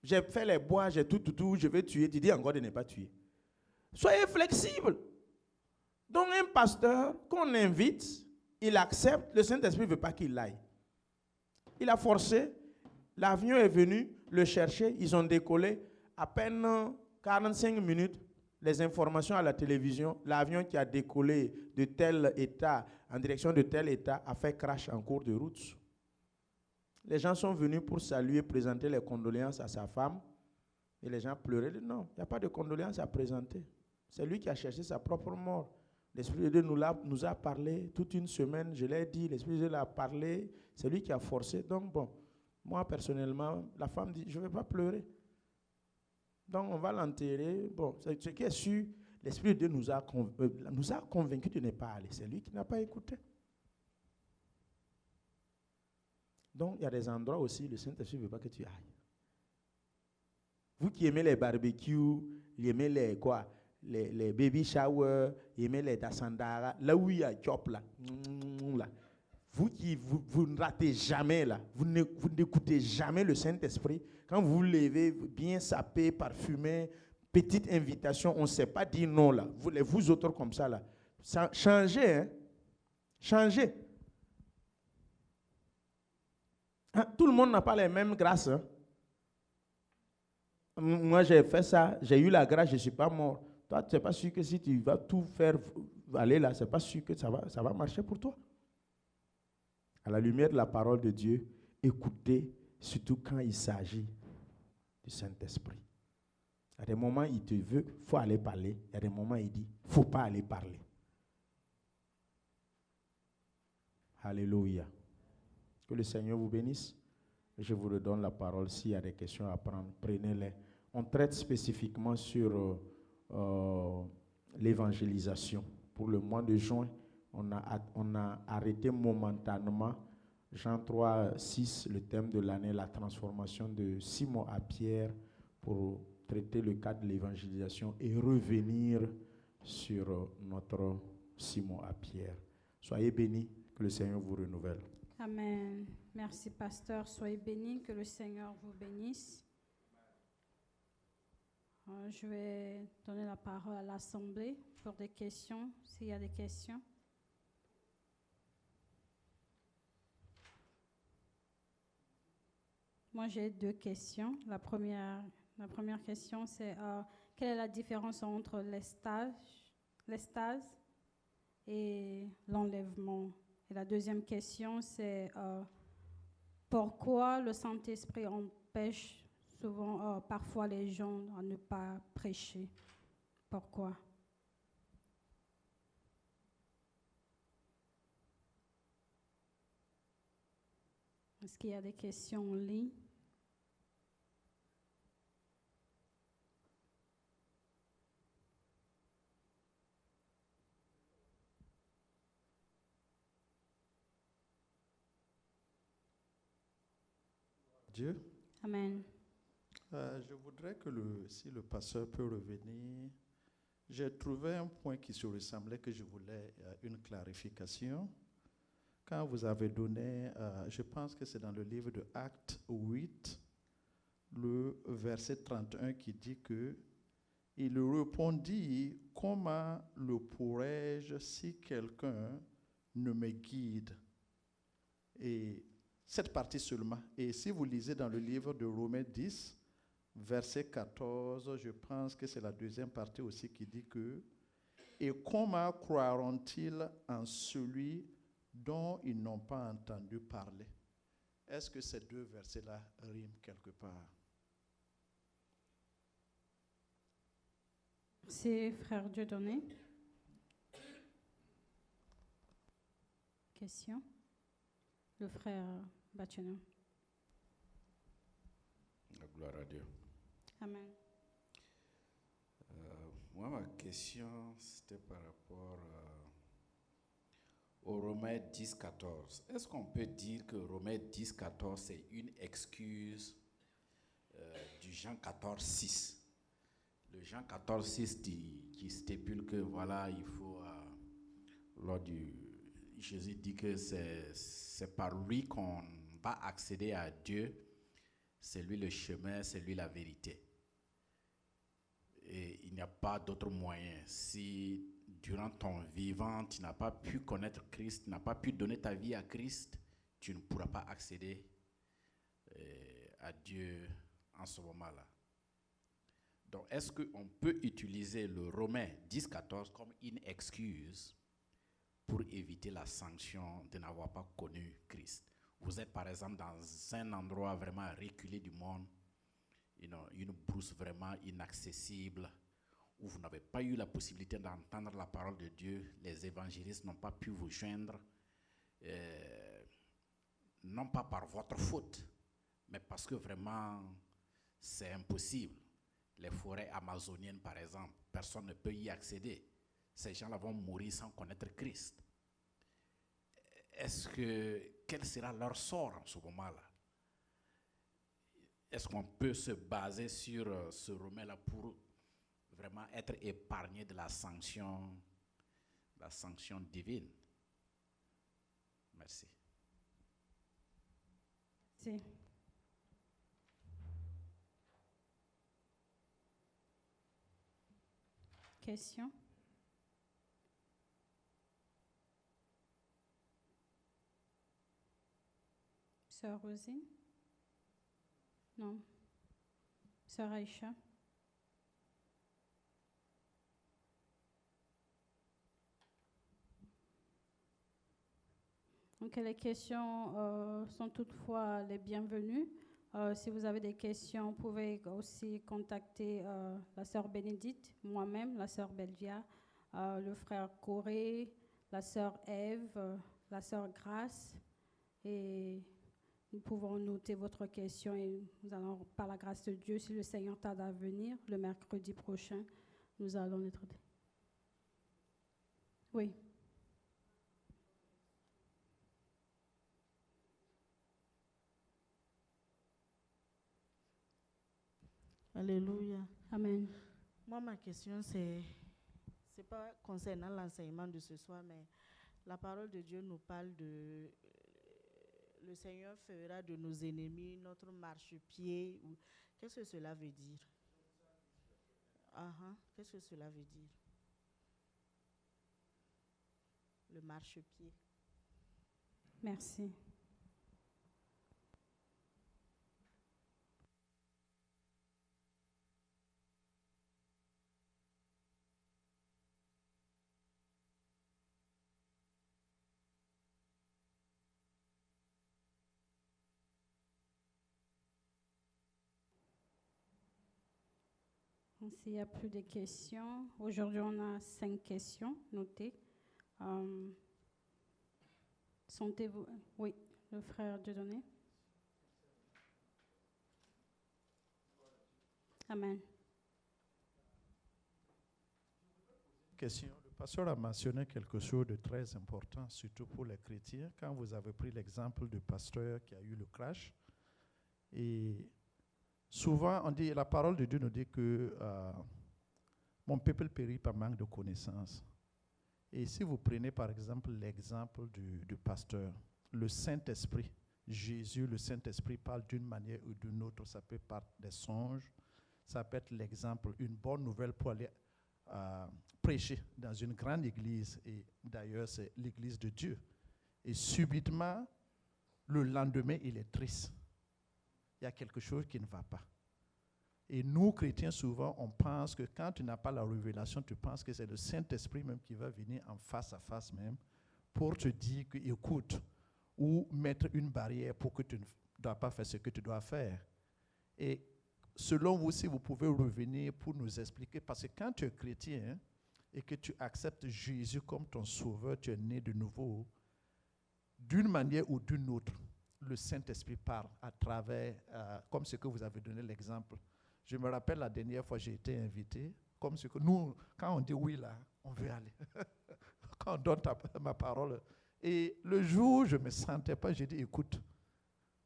J'ai fait les bois, j'ai tout, je vais tuer. Tu dis encore de ne pas tuer. Soyez flexible. Donc, un pasteur qu'on invite, il accepte. Le Saint-Esprit ne veut pas qu'il aille. Il a forcé. L'avion est venu le chercher. Ils ont décollé. À peine 45 minutes, les informations à la télévision. L'avion qui a décollé de tel état, en direction de tel état, a fait crash en cours de route. Les gens sont venus pour saluer, présenter les condoléances à sa femme. Et les gens pleuraient. Non, il n'y a pas de condoléances à présenter. C'est lui qui a cherché sa propre mort. L'Esprit de Dieu nous a parlé toute une semaine. Je l'ai dit, l'Esprit de Dieu l'a parlé. C'est lui qui a forcé. Donc bon, moi personnellement, la femme dit, je ne vais pas pleurer. Donc on va l'enterrer. Bon, ce qui est sûr, l'Esprit de Dieu nous a convaincus de ne pas aller. C'est lui qui n'a pas écouté. Donc, il y a des endroits aussi, le Saint-Esprit ne veut pas que tu ailles. Vous qui aimez les barbecues, vous aimez les baby showers, vous aimez les dasandara, là où il y a job là, vous ne ratez jamais là, vous n'écoutez jamais le Saint-Esprit. Quand vous vous levez, bien sapé, parfumé, petite invitation, on ne sait pas dire non là. Vous autres comme ça là, changez, hein? Changez. Hein? Tout le monde n'a pas les mêmes grâces. Hein? Moi, j'ai fait ça, j'ai eu la grâce, je ne suis pas mort. Toi, tu n'es pas sûr que si tu vas tout faire aller là, ce n'est pas sûr que ça va marcher pour toi. À la lumière de la parole de Dieu, écoutez, surtout quand il s'agit du Saint-Esprit. Il y a des moments, il te veut, il faut aller parler. Il y a des moments, il dit, il ne faut pas aller parler. Alléluia. Que le Seigneur vous bénisse. Je vous redonne la parole. S'il y a des questions à prendre, prenez-les. On traite spécifiquement sur l'évangélisation. Pour le mois de juin, on a arrêté momentanément, Jean 3, 6, le thème de l'année, la transformation de Simon à Pierre, pour traiter le cas de l'évangélisation et revenir sur notre Simon à Pierre. Soyez bénis, que le Seigneur vous renouvelle. Amen. Merci, pasteur. Soyez bénis, que le Seigneur vous bénisse. Je vais donner la parole à l'Assemblée pour des questions, s'il y a des questions. Moi, j'ai 2 questions. La première question, c'est quelle est la différence entre l'extase et l'enlèvement? Et la deuxième question, c'est pourquoi le Saint-Esprit empêche souvent, parfois les gens à ne pas prêcher? Pourquoi? Est-ce qu'il y a des questions en ligne? Dieu. Amen. Je voudrais que si le pasteur peut revenir, j'ai trouvé un point qui se ressemblait que je voulais une clarification. Quand vous avez donné, je pense que c'est dans le livre de Actes 8, le verset 31 qui dit que il répondit, comment le pourrais-je si quelqu'un ne me guide? Et cette partie seulement. Et si vous lisez dans le livre de Romains 10, verset 14, je pense que c'est la deuxième partie aussi qui dit que « Et comment croiront-ils en celui dont ils n'ont pas entendu parler ?» Est-ce que ces 2 versets-là riment quelque part? Merci, frère Dieudonné. Question? Le frère Bachena. La gloire à Dieu. Amen. Moi, ma question, c'était par rapport au Romains 10, 14. Est-ce qu'on peut dire que Romains 10, 14, c'est une excuse du Jean 14, 6? Le Jean 14, 6 qui stipule que voilà, il faut, Jésus dit que c'est par lui qu'on va accéder à Dieu, c'est lui le chemin, c'est lui la vérité. Et il n'y a pas d'autre moyen. Si durant ton vivant, tu n'as pas pu connaître Christ, tu n'as pas pu donner ta vie à Christ, tu ne pourras pas accéder à Dieu en ce moment-là. Donc, est-ce qu'on peut utiliser le Romains 10, 14 comme une excuse pour éviter la sanction de n'avoir pas connu Christ? Vous êtes par exemple dans un endroit vraiment reculé du monde, une brousse vraiment inaccessible, où vous n'avez pas eu la possibilité d'entendre la parole de Dieu, les évangélistes n'ont pas pu vous joindre, non pas par votre faute, mais parce que vraiment c'est impossible. Les forêts amazoniennes, par exemple, personne ne peut y accéder. Ces gens-là vont mourir sans connaître Christ. Quel sera leur sort en ce moment-là? Est-ce qu'on peut se baser sur ce Romain-là pour vraiment être épargné de la sanction divine? Merci. Si. Question? Sœur Rosine? Non. Sœur Aïcha? Donc les questions sont toutefois les bienvenues. Si vous avez des questions, vous pouvez aussi contacter la sœur Bénédicte, moi-même, la sœur Belvia, le frère Corée, la sœur Ève, la sœur Grâce. Et nous pouvons noter votre question et nous allons, par la grâce de Dieu, si le Seigneur tarde à venir, le mercredi prochain, nous allons être... Oui. Alléluia. Amen. Moi, ma question, c'est pas concernant l'enseignement de ce soir, mais la parole de Dieu nous parle de le Seigneur fera de nos ennemis notre marchepied. Qu'est-ce que cela veut dire? Qu'est-ce que cela veut dire? Le marchepied. Merci. S'il n'y a plus de questions, aujourd'hui on a 5 questions notées. Sentez-vous... Oui, le frère Dieudonné. Amen. Question. Le pasteur a mentionné quelque chose de très important, surtout pour les chrétiens, quand vous avez pris l'exemple du pasteur qui a eu le crash. Et souvent, on dit, la parole de Dieu nous dit que mon peuple périt par manque de connaissances. Et si vous prenez par exemple l'exemple du pasteur, le Saint-Esprit, Jésus, le Saint-Esprit parle d'une manière ou d'une autre, ça peut être par des songes, ça peut être l'exemple, une bonne nouvelle pour aller prêcher dans une grande église, et d'ailleurs c'est l'église de Dieu. Et subitement, le lendemain, il est triste. Il y a quelque chose qui ne va pas. Et nous, chrétiens, souvent, on pense que quand tu n'as pas la révélation, tu penses que c'est le Saint-Esprit même qui va venir en face à face même pour te dire que, écoute, ou mettre une barrière pour que tu ne dois pas faire ce que tu dois faire. Et selon vous, si vous pouvez revenir pour nous expliquer, parce que quand tu es chrétien et que tu acceptes Jésus comme ton sauveur, tu es né de nouveau, d'une manière ou d'une autre, le Saint-Esprit parle à travers, comme ce que vous avez donné l'exemple. Je me rappelle la dernière fois j'ai été invité, comme ce que nous, quand on dit oui là, on veut aller. Quand on donne ma parole. Et le jour où je ne me sentais pas, j'ai dit, écoute,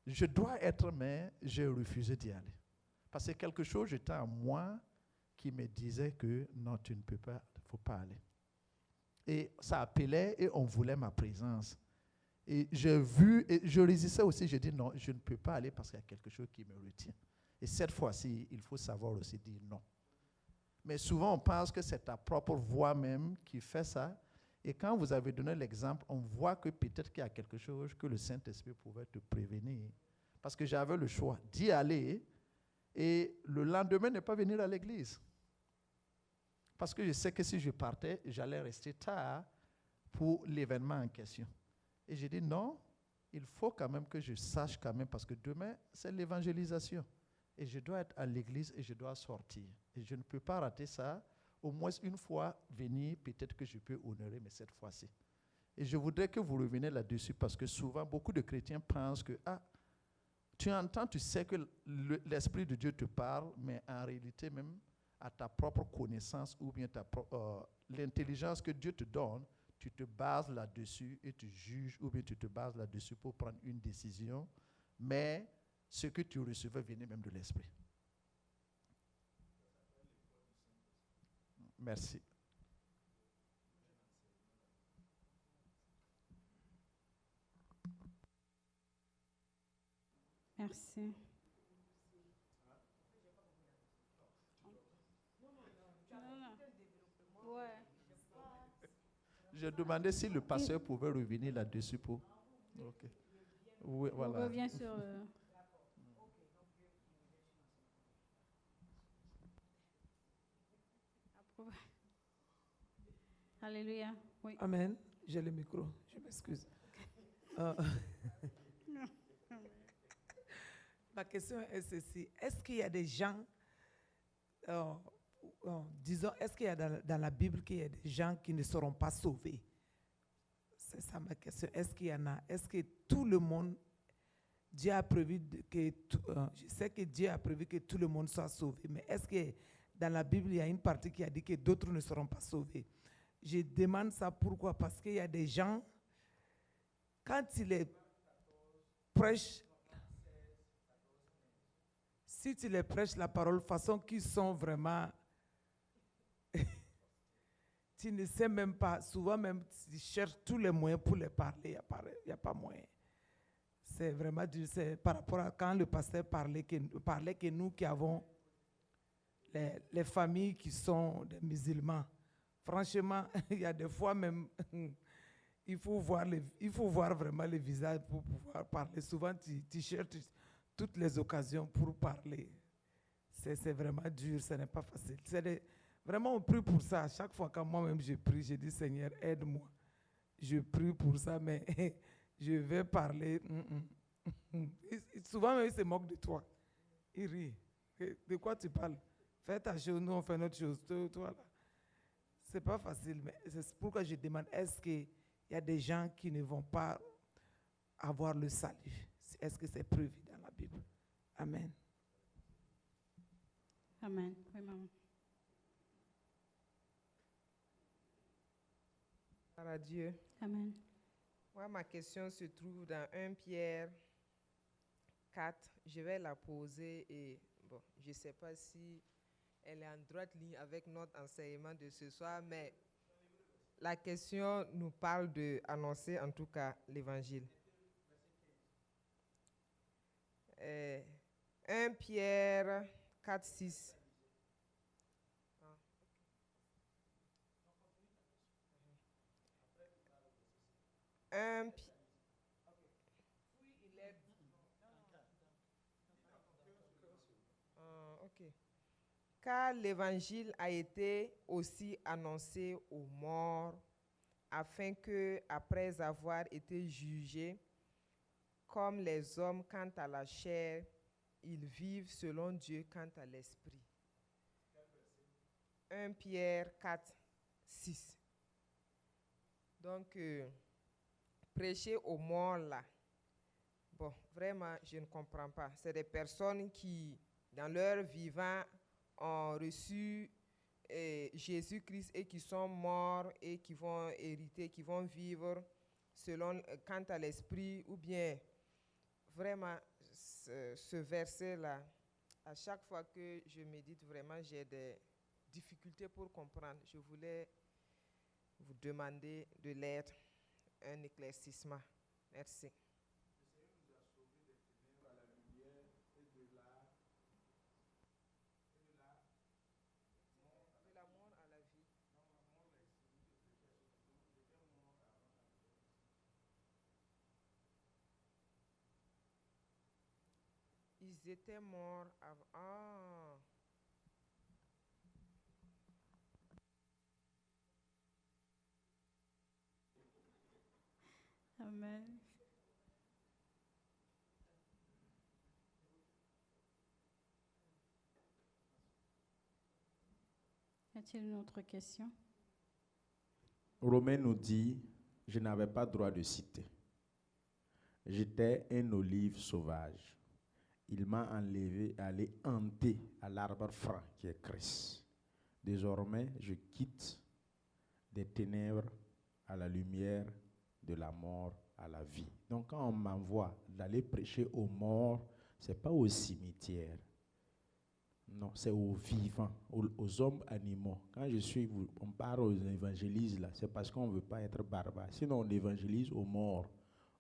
je dois être, mais j'ai refusé d'y aller. Parce que quelque chose était en moi qui me disait que non, tu ne peux pas, il ne faut pas aller. Et ça appelait et on voulait ma présence. Et j'ai vu, et je résistais aussi, j'ai dit non, je ne peux pas aller parce qu'il y a quelque chose qui me retient. Et cette fois-ci, il faut savoir aussi dire non. Mais souvent, on pense que c'est ta propre voix même qui fait ça. Et quand vous avez donné l'exemple, on voit que peut-être qu'il y a quelque chose que le Saint-Esprit pouvait te prévenir. Parce que j'avais le choix d'y aller et le lendemain ne pas venir à l'église. Parce que je sais que si je partais, j'allais rester tard pour l'événement en question. Et j'ai dit non, il faut quand même que je sache quand même, parce que demain, c'est l'évangélisation. Et je dois être à l'église et je dois sortir. Et je ne peux pas rater ça. Au moins une fois venir, peut-être que je peux honorer, mais cette fois-ci. Et je voudrais que vous reveniez là-dessus, parce que souvent, beaucoup de chrétiens pensent que, tu entends, tu sais que l'Esprit de Dieu te parle, mais en réalité même, à ta propre connaissance ou bien l'intelligence que Dieu te donne, tu te bases là-dessus et tu juges, ou bien tu te bases là-dessus pour prendre une décision, mais ce que tu recevais venait même de l'Esprit. Merci. Merci. Non. Ouais. Je demandais si le pasteur pouvait revenir là-dessus pour... Ok. Oui, voilà. On revient sur... Alléluia. Oui. Amen. J'ai le micro. Je m'excuse. Ma question est ceci. Est-ce qu'il y a des gens, disons, est-ce qu'il y a dans la Bible qu'il y a des gens qui ne seront pas sauvés? C'est ça ma question. Est-ce qu'il y en a? Est-ce que tout le monde, Dieu a prévu que, je sais que Dieu a prévu que tout le monde soit sauvé, mais est-ce que dans la Bible, il y a une partie qui a dit que d'autres ne seront pas sauvés? Je demande ça pourquoi? Parce qu'il y a des gens, quand il est prêche, si tu les prêches la parole, façon qu'ils sont vraiment, tu ne sais même pas, souvent même tu cherches tous les moyens pour les parler, il n'y a pas moyen. C'est vraiment c'est par rapport à quand le pasteur parlait que nous qui avons les familles qui sont des musulmans, franchement, il y a des fois même, il faut voir vraiment le visage pour pouvoir parler. Souvent, tu cherches toutes les occasions pour parler. C'est vraiment dur, ce n'est pas facile. Vraiment, on prie pour ça. Chaque fois que moi-même je prie, je dis, Seigneur, aide-moi. Je prie pour ça, mais je vais parler. Souvent, même, ils se moquent de toi. Ils rient. De quoi tu parles? Fais ta chose, nous, on fait notre chose. Toi, là. C'est pas facile, mais c'est pourquoi je demande, est-ce qu'il y a des gens qui ne vont pas avoir le salut? Est-ce que c'est prévu dans la Bible? Amen. Amen. Oui, maman. Par à Dieu. Amen. Moi, ma question se trouve dans 1 Pierre 4. Je vais la poser et bon, je ne sais pas si elle est en droite ligne avec notre enseignement de ce soir, mais la question nous parle d'annoncer en tout cas l'évangile. 1 Pierre 4, 6. Car l'évangile a été aussi annoncé aux morts, afin que, après avoir été jugés comme les hommes quant à la chair, ils vivent selon Dieu quant à l'esprit. 1 Pierre 4, 6. Donc, prêcher aux morts là, bon, vraiment, je ne comprends pas. C'est des personnes qui, dans leur vivant, ont reçu Jésus-Christ et qui sont morts et qui vont hériter, qui vont vivre selon, quant à l'esprit, ou bien, vraiment, ce verset-là, à chaque fois que je médite, vraiment, j'ai des difficultés pour comprendre. Je voulais vous demander de l'aide, un éclaircissement. Merci. De la mort à la vie. Ils étaient morts avant. Ah. Amen. Y a-t-il une autre question? Romain nous dit, je n'avais pas droit de citer. J'étais un olive sauvage. Il m'a enlevé, allé hanter à l'arbre franc qui est Christ. Désormais, je quitte des ténèbres à la lumière, de la mort à la vie. Donc quand on m'envoie d'aller prêcher aux morts, ce n'est pas au cimetière. Non, c'est aux vivants, aux hommes animaux. Quand on parle aux évangélistes, là, c'est parce qu'on ne veut pas être barbare. Sinon, on évangélise aux morts.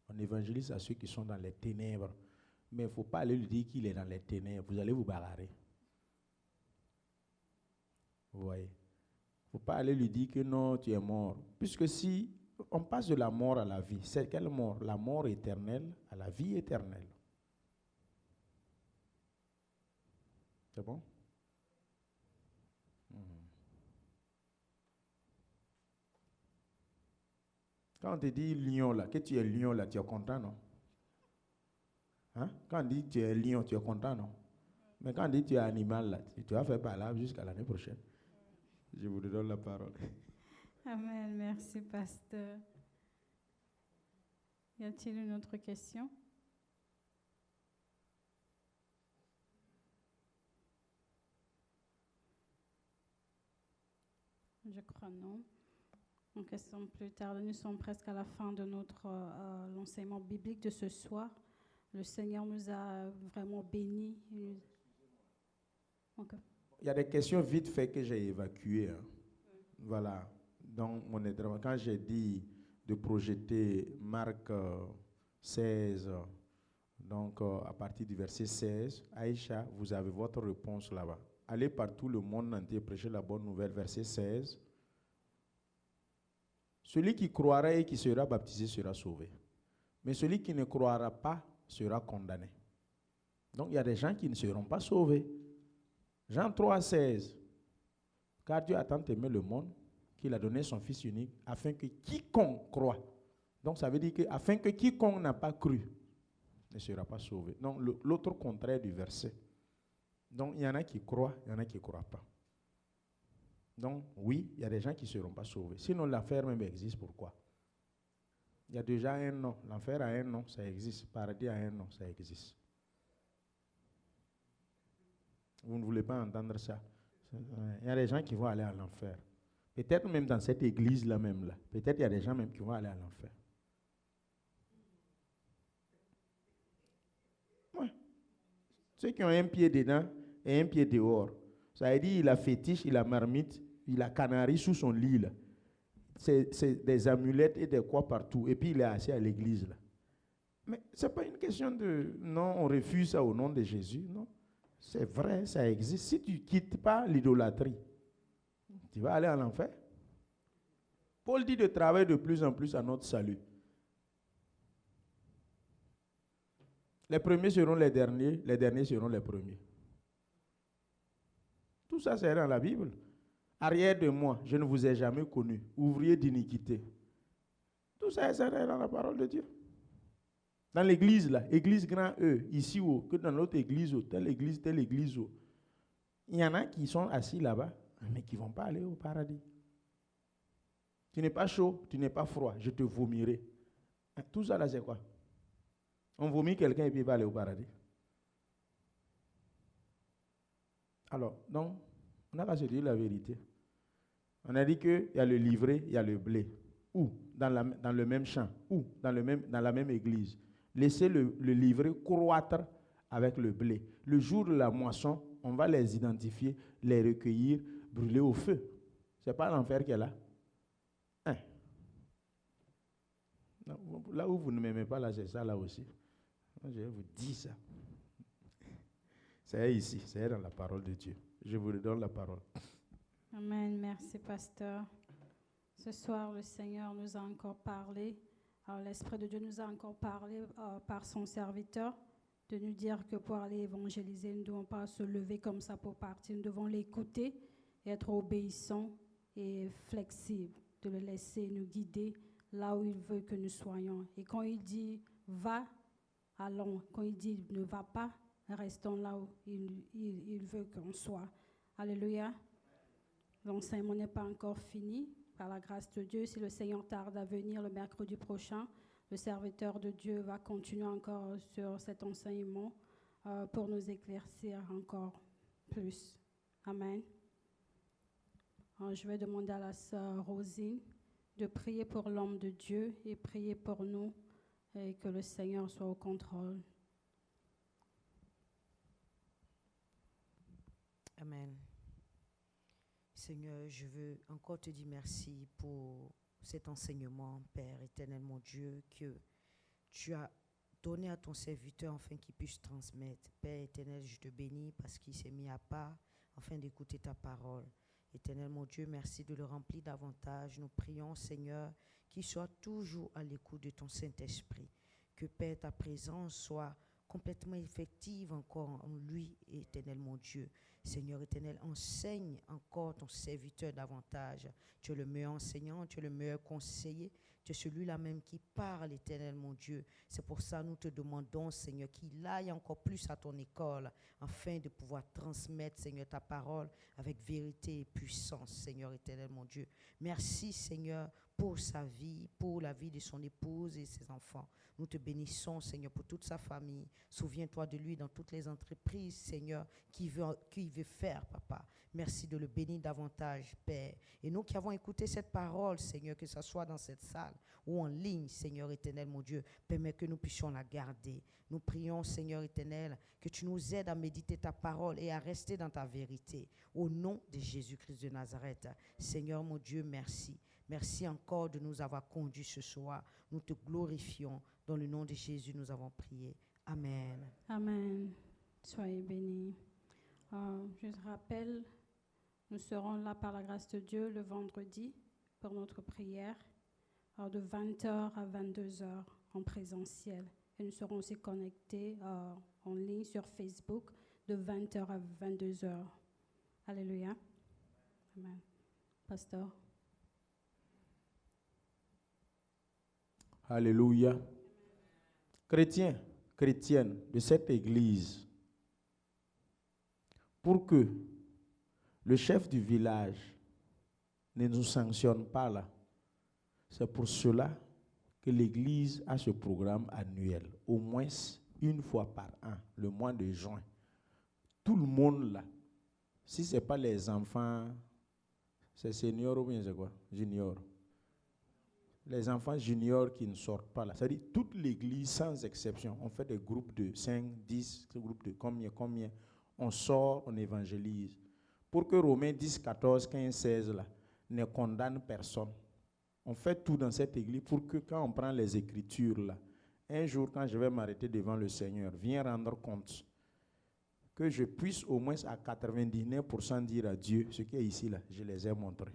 On évangélise à ceux qui sont dans les ténèbres. Mais il ne faut pas aller lui dire qu'il est dans les ténèbres. Vous allez vous bagarrer. Vous voyez? Il ne faut pas aller lui dire que non, tu es mort. Puisque si on passe de la mort à la vie, c'est quelle mort? La mort éternelle à la vie éternelle. C'est bon? Quand on te dit lion là, que tu es lion là, tu es content, non? Hein? Quand on dit tu es lion, tu es content, non? Mais quand on dit tu es animal là, tu vas faire par là jusqu'à l'année prochaine. Je vous donne la parole. Amen. Merci, pasteur. Y a-t-il une autre question? Je crois non. Une question plus tard. Nous sommes presque à la fin de notre l'enseignement biblique de ce soir. Le Seigneur nous a vraiment bénis. Okay. Il y a des questions vite fait que j'ai évacuées. Hein. Voilà. Donc, quand j'ai dit de projeter Marc 16, donc à partir du verset 16, Aïcha, vous avez votre réponse là-bas. Allez par tout le monde entier prêcher la bonne nouvelle, verset 16. Celui qui croira et qui sera baptisé sera sauvé. Mais celui qui ne croira pas sera condamné. Donc il y a des gens qui ne seront pas sauvés. Jean 3, 16. Car Dieu a tant aimé le monde qu'il a donné son Fils unique afin que quiconque croit. Donc ça veut dire que afin que quiconque n'a pas cru ne sera pas sauvé. Donc l'autre contraire du verset. Donc il y en a qui croient, il y en a qui ne croient pas. Donc oui, il y a des gens qui ne seront pas sauvés. Sinon l'enfer même existe, pourquoi? Il y a déjà un nom. L'enfer a un nom, ça existe. Le paradis a un nom, ça existe. Vous ne voulez pas entendre ça? Il y a des gens qui vont aller à l'enfer. Peut-être même dans cette église-là même là. Peut-être il y a des gens même qui vont aller à l'enfer. Ouais. Ceux qui ont un pied dedans et un pied dehors. Ça veut dire il a fétiche, il a marmite, il a canari sous son lit là. C'est des amulettes et des quoi partout. Et puis il est assis à l'église là. Mais ce n'est pas une question de non, on refuse ça au nom de Jésus. Non. C'est vrai, ça existe. Si tu ne quittes pas l'idolâtrie, tu vas aller en enfer. Paul dit de travailler de plus en plus à notre salut. Les premiers seront les derniers seront les premiers. Tout ça, c'est dans la Bible. Arrière de moi, je ne vous ai jamais connu, ouvrier d'iniquité. Tout ça, c'est dans la parole de Dieu. Dans l'église, là, église grand E, ici, que dans l'autre église, telle église, il y en a qui sont assis là-bas, mais qui ne vont pas aller au paradis. Tu n'es pas chaud, tu n'es pas froid, je te vomirai. Tout ça là, c'est quoi? On vomit quelqu'un et puis il va aller au paradis. Alors, donc, on n'a qu'à se dire la vérité. On a dit qu'il y a le livret, il y a le blé. Ou dans le même champ, ou dans la même église. Laissez le livret croître avec le blé. Le jour de la moisson, on va les identifier, les recueillir, brûler au feu. Ce n'est pas l'enfer qui est là. Hein? Non, là où vous ne m'aimez pas, là, c'est ça là aussi. Je vous dis ça. C'est ici, c'est dans la parole de Dieu. Je vous donne la parole. Amen. Merci, pasteur. Ce soir, le Seigneur nous a encore parlé. L'Esprit de Dieu nous a encore parlé par son serviteur de nous dire que pour aller évangéliser, nous ne devons pas se lever comme ça pour partir. Nous devons l'écouter et être obéissants et flexibles, de le laisser nous guider là où il veut que nous soyons. Et quand il dit « va », allons. Quand il dit « ne va pas », restons là où il veut qu'on soit. Alléluia. L'enseignement n'est pas encore fini. Par la grâce de Dieu, si le Seigneur tarde à venir le mercredi prochain, le serviteur de Dieu va continuer encore sur cet enseignement pour nous éclaircir encore plus. Amen. Alors, je vais demander à la sœur Rosine de prier pour l'homme de Dieu et prier pour nous et que le Seigneur soit au contrôle. Amen. Seigneur, je veux encore te dire merci pour cet enseignement, Père éternel, mon Dieu, que tu as donné à ton serviteur afin qu'il puisse transmettre. Père éternel, je te bénis parce qu'il s'est mis à part afin d'écouter ta parole. Éternel, mon Dieu, merci de le remplir davantage. Nous prions, Seigneur, qu'il soit toujours à l'écoute de ton Saint-Esprit. Que, Père, ta présence soit complètement effective encore en lui, éternel, mon Dieu. Seigneur éternel, enseigne encore ton serviteur davantage. Tu es le meilleur enseignant, tu es le meilleur conseiller. Tu es celui-là même qui parle, éternel mon Dieu. C'est pour ça que nous te demandons, Seigneur, qu'il aille encore plus à ton école afin de pouvoir transmettre, Seigneur, ta parole avec vérité et puissance, Seigneur éternel mon Dieu. Merci, Seigneur, pour sa vie, pour la vie de son épouse et ses enfants. Nous te bénissons, Seigneur, pour toute sa famille. Souviens-toi de lui dans toutes les entreprises, Seigneur, qu'il veut faire, Papa. Merci de le bénir davantage, Père. Et nous qui avons écouté cette parole, Seigneur, que ce soit dans cette salle ou en ligne, Seigneur éternel, mon Dieu, permets que nous puissions la garder. Nous prions, Seigneur éternel, que tu nous aides à méditer ta parole et à rester dans ta vérité. Au nom de Jésus-Christ de Nazareth. Seigneur, mon Dieu, merci. Merci encore de nous avoir conduits ce soir. Nous te glorifions. Dans le nom de Jésus, nous avons prié. Amen. Amen. Soyez bénis. Je te rappelle, nous serons là par la grâce de Dieu le vendredi pour notre prière de 20h à 22h en présentiel. Et nous serons aussi connectés en ligne sur Facebook de 20h à 22h. Alléluia. Amen. Pasteur. Alléluia. Chrétiens, chrétiennes de cette église, pour que le chef du village ne nous sanctionne pas là, c'est pour cela que l'église a ce programme annuel, au moins une fois par an, le mois de juin. Tout le monde là, si ce n'est pas les enfants, c'est senior ou bien c'est quoi? Junior. Les enfants juniors qui ne sortent pas là. C'est-à-dire toute l'église, sans exception, on fait des groupes de 5, 10, des groupes de combien, on sort, on évangélise. Pour que Romains 10, 14, 15, 16 là, ne condamne personne. On fait tout dans cette église pour que quand on prend les écritures là, un jour quand je vais m'arrêter devant le Seigneur, viens rendre compte que je puisse au moins à 99% dire à Dieu ce qui est ici là, je les ai montrés.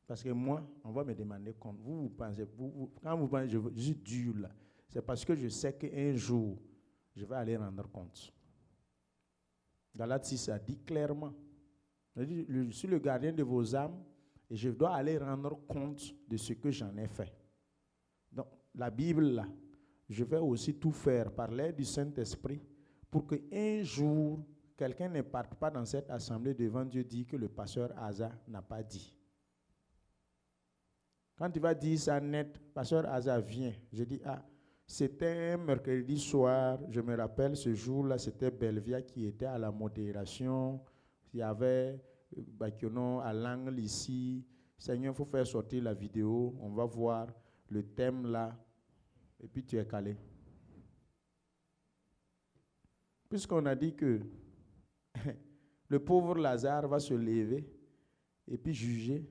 Parce que moi, on va me demander compte. Vous pensez, quand vous pensez, je suis dur là, c'est parce que je sais qu'un jour, je vais aller rendre compte. Galates 6, ça dit clairement, je suis le gardien de vos âmes et je dois aller rendre compte de ce que j'en ai fait. Donc, la Bible là, je vais aussi tout faire par l'aide du Saint-Esprit pour qu'un jour, quelqu'un ne parte pas dans cette assemblée devant Dieu dire que le pasteur Asa n'a pas dit. Quand tu vas dire ça net, pasteur Asa vient. Je dis, c'était un mercredi soir, je me rappelle ce jour-là, c'était Belvia qui était à la modération. Il y avait Bakionon à l'angle ici. Seigneur, il faut faire sortir la vidéo, on va voir le thème là. Et puis tu es calé. Puisqu'on a dit que le pauvre Lazare va se lever et puis juger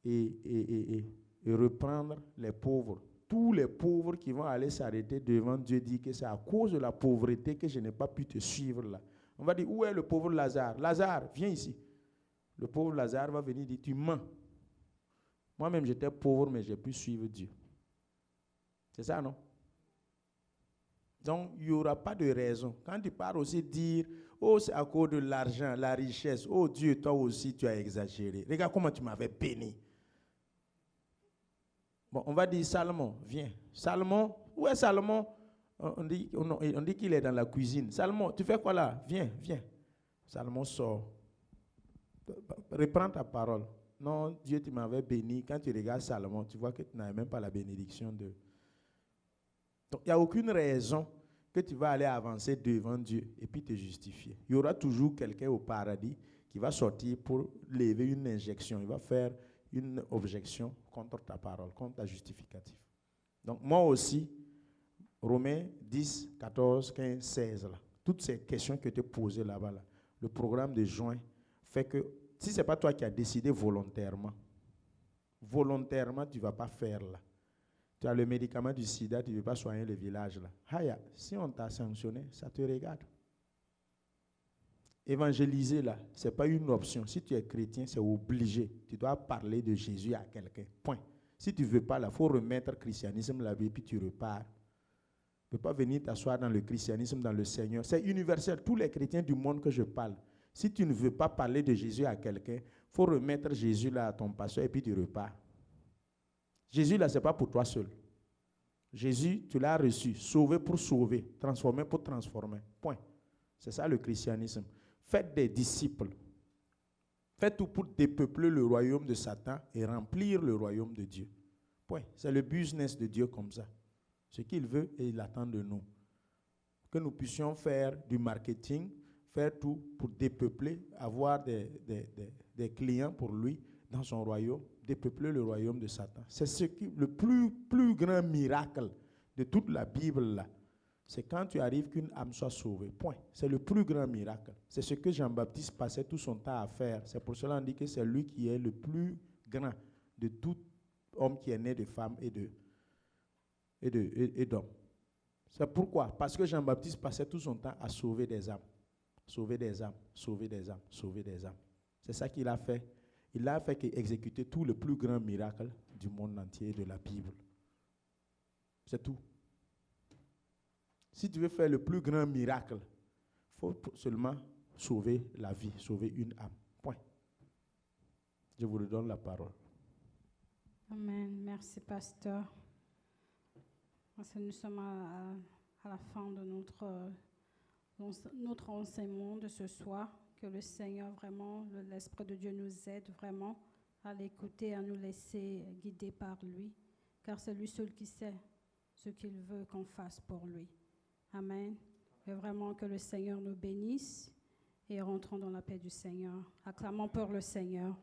et reprendre les pauvres. Tous les pauvres qui vont aller s'arrêter devant Dieu disent que c'est à cause de la pauvreté que je n'ai pas pu te suivre là. On va dire, où est le pauvre Lazare? Lazare, viens ici. Le pauvre Lazare va venir dire, tu mens. Moi-même, j'étais pauvre, mais j'ai pu suivre Dieu. C'est ça, non? Donc, il n'y aura pas de raison. Quand tu pars aussi dire, oh, c'est à cause de l'argent, la richesse, oh Dieu, toi aussi, tu as exagéré. Regarde comment tu m'avais béni. Bon, on va dire Salomon, viens. Salomon, où est Salomon? On dit qu'il est dans la cuisine. Salomon, tu fais quoi là? Viens, viens. Salomon sort. Reprends ta parole. Non, Dieu, tu m'avais béni. Quand tu regardes Salomon, tu vois que tu n'avais même pas la bénédiction de... Donc, il n'y a aucune raison que tu vas aller avancer devant Dieu et puis te justifier. Il y aura toujours quelqu'un au paradis qui va sortir pour lever une injection. Il va faire une objection contre ta parole, contre ta justificatif. Donc, moi aussi, Romains 10, 14, 15, 16, là, toutes ces questions que tu as posées là-bas, là, le programme de juin fait que si ce n'est pas toi qui as décidé volontairement, tu ne vas pas faire là. Tu as le médicament du sida, tu ne veux pas soigner le village là. Haya, si on t'a sanctionné, ça te regarde. Évangéliser là, ce n'est pas une option. Si tu es chrétien, c'est obligé. Tu dois parler de Jésus à quelqu'un. Point. Si tu ne veux pas là, il faut remettre le christianisme là-bas et puis tu repars. Tu ne peux pas venir t'asseoir dans le christianisme, dans le Seigneur. C'est universel. Tous les chrétiens du monde que je parle. Si tu ne veux pas parler de Jésus à quelqu'un, il faut remettre Jésus là à ton pasteur et puis tu repars. Jésus là, ce n'est pas pour toi seul. Jésus, tu l'as reçu. Sauvé pour sauver. Transformé pour transformer. Point. C'est ça le christianisme. Faites des disciples. Faites tout pour dépeupler le royaume de Satan et remplir le royaume de Dieu. Point. C'est le business de Dieu comme ça. Ce qu'il veut et il attend de nous. Que nous puissions faire du marketing, faire tout pour dépeupler, avoir des clients pour lui dans son royaume, dépeupler le royaume de Satan. C'est le plus grand miracle de toute la Bible là. C'est quand tu arrives qu'une âme soit sauvée. Point. C'est le plus grand miracle. C'est ce que Jean-Baptiste passait tout son temps à faire. C'est pour cela qu'on dit que c'est lui qui est le plus grand de tout homme qui est né de femme et d'homme. C'est pourquoi? Parce que Jean-Baptiste passait tout son temps à sauver des âmes. Sauver des âmes, sauver des âmes, sauver des âmes. C'est ça qu'il a fait. Il a fait exécuter tout le plus grand miracle du monde entier de la Bible. C'est tout. Si tu veux faire le plus grand miracle, il faut seulement sauver la vie, sauver une âme. Point. Je vous redonne la parole. Amen. Merci, pasteur. Nous sommes à la fin de notre enseignement de ce soir. Que le Seigneur vraiment, l'Esprit de Dieu nous aide vraiment à l'écouter, à nous laisser guider par lui. Car c'est lui seul qui sait ce qu'il veut qu'on fasse pour lui. Amen. Et vraiment que le Seigneur nous bénisse et rentrons dans la paix du Seigneur. Acclamons pour le Seigneur.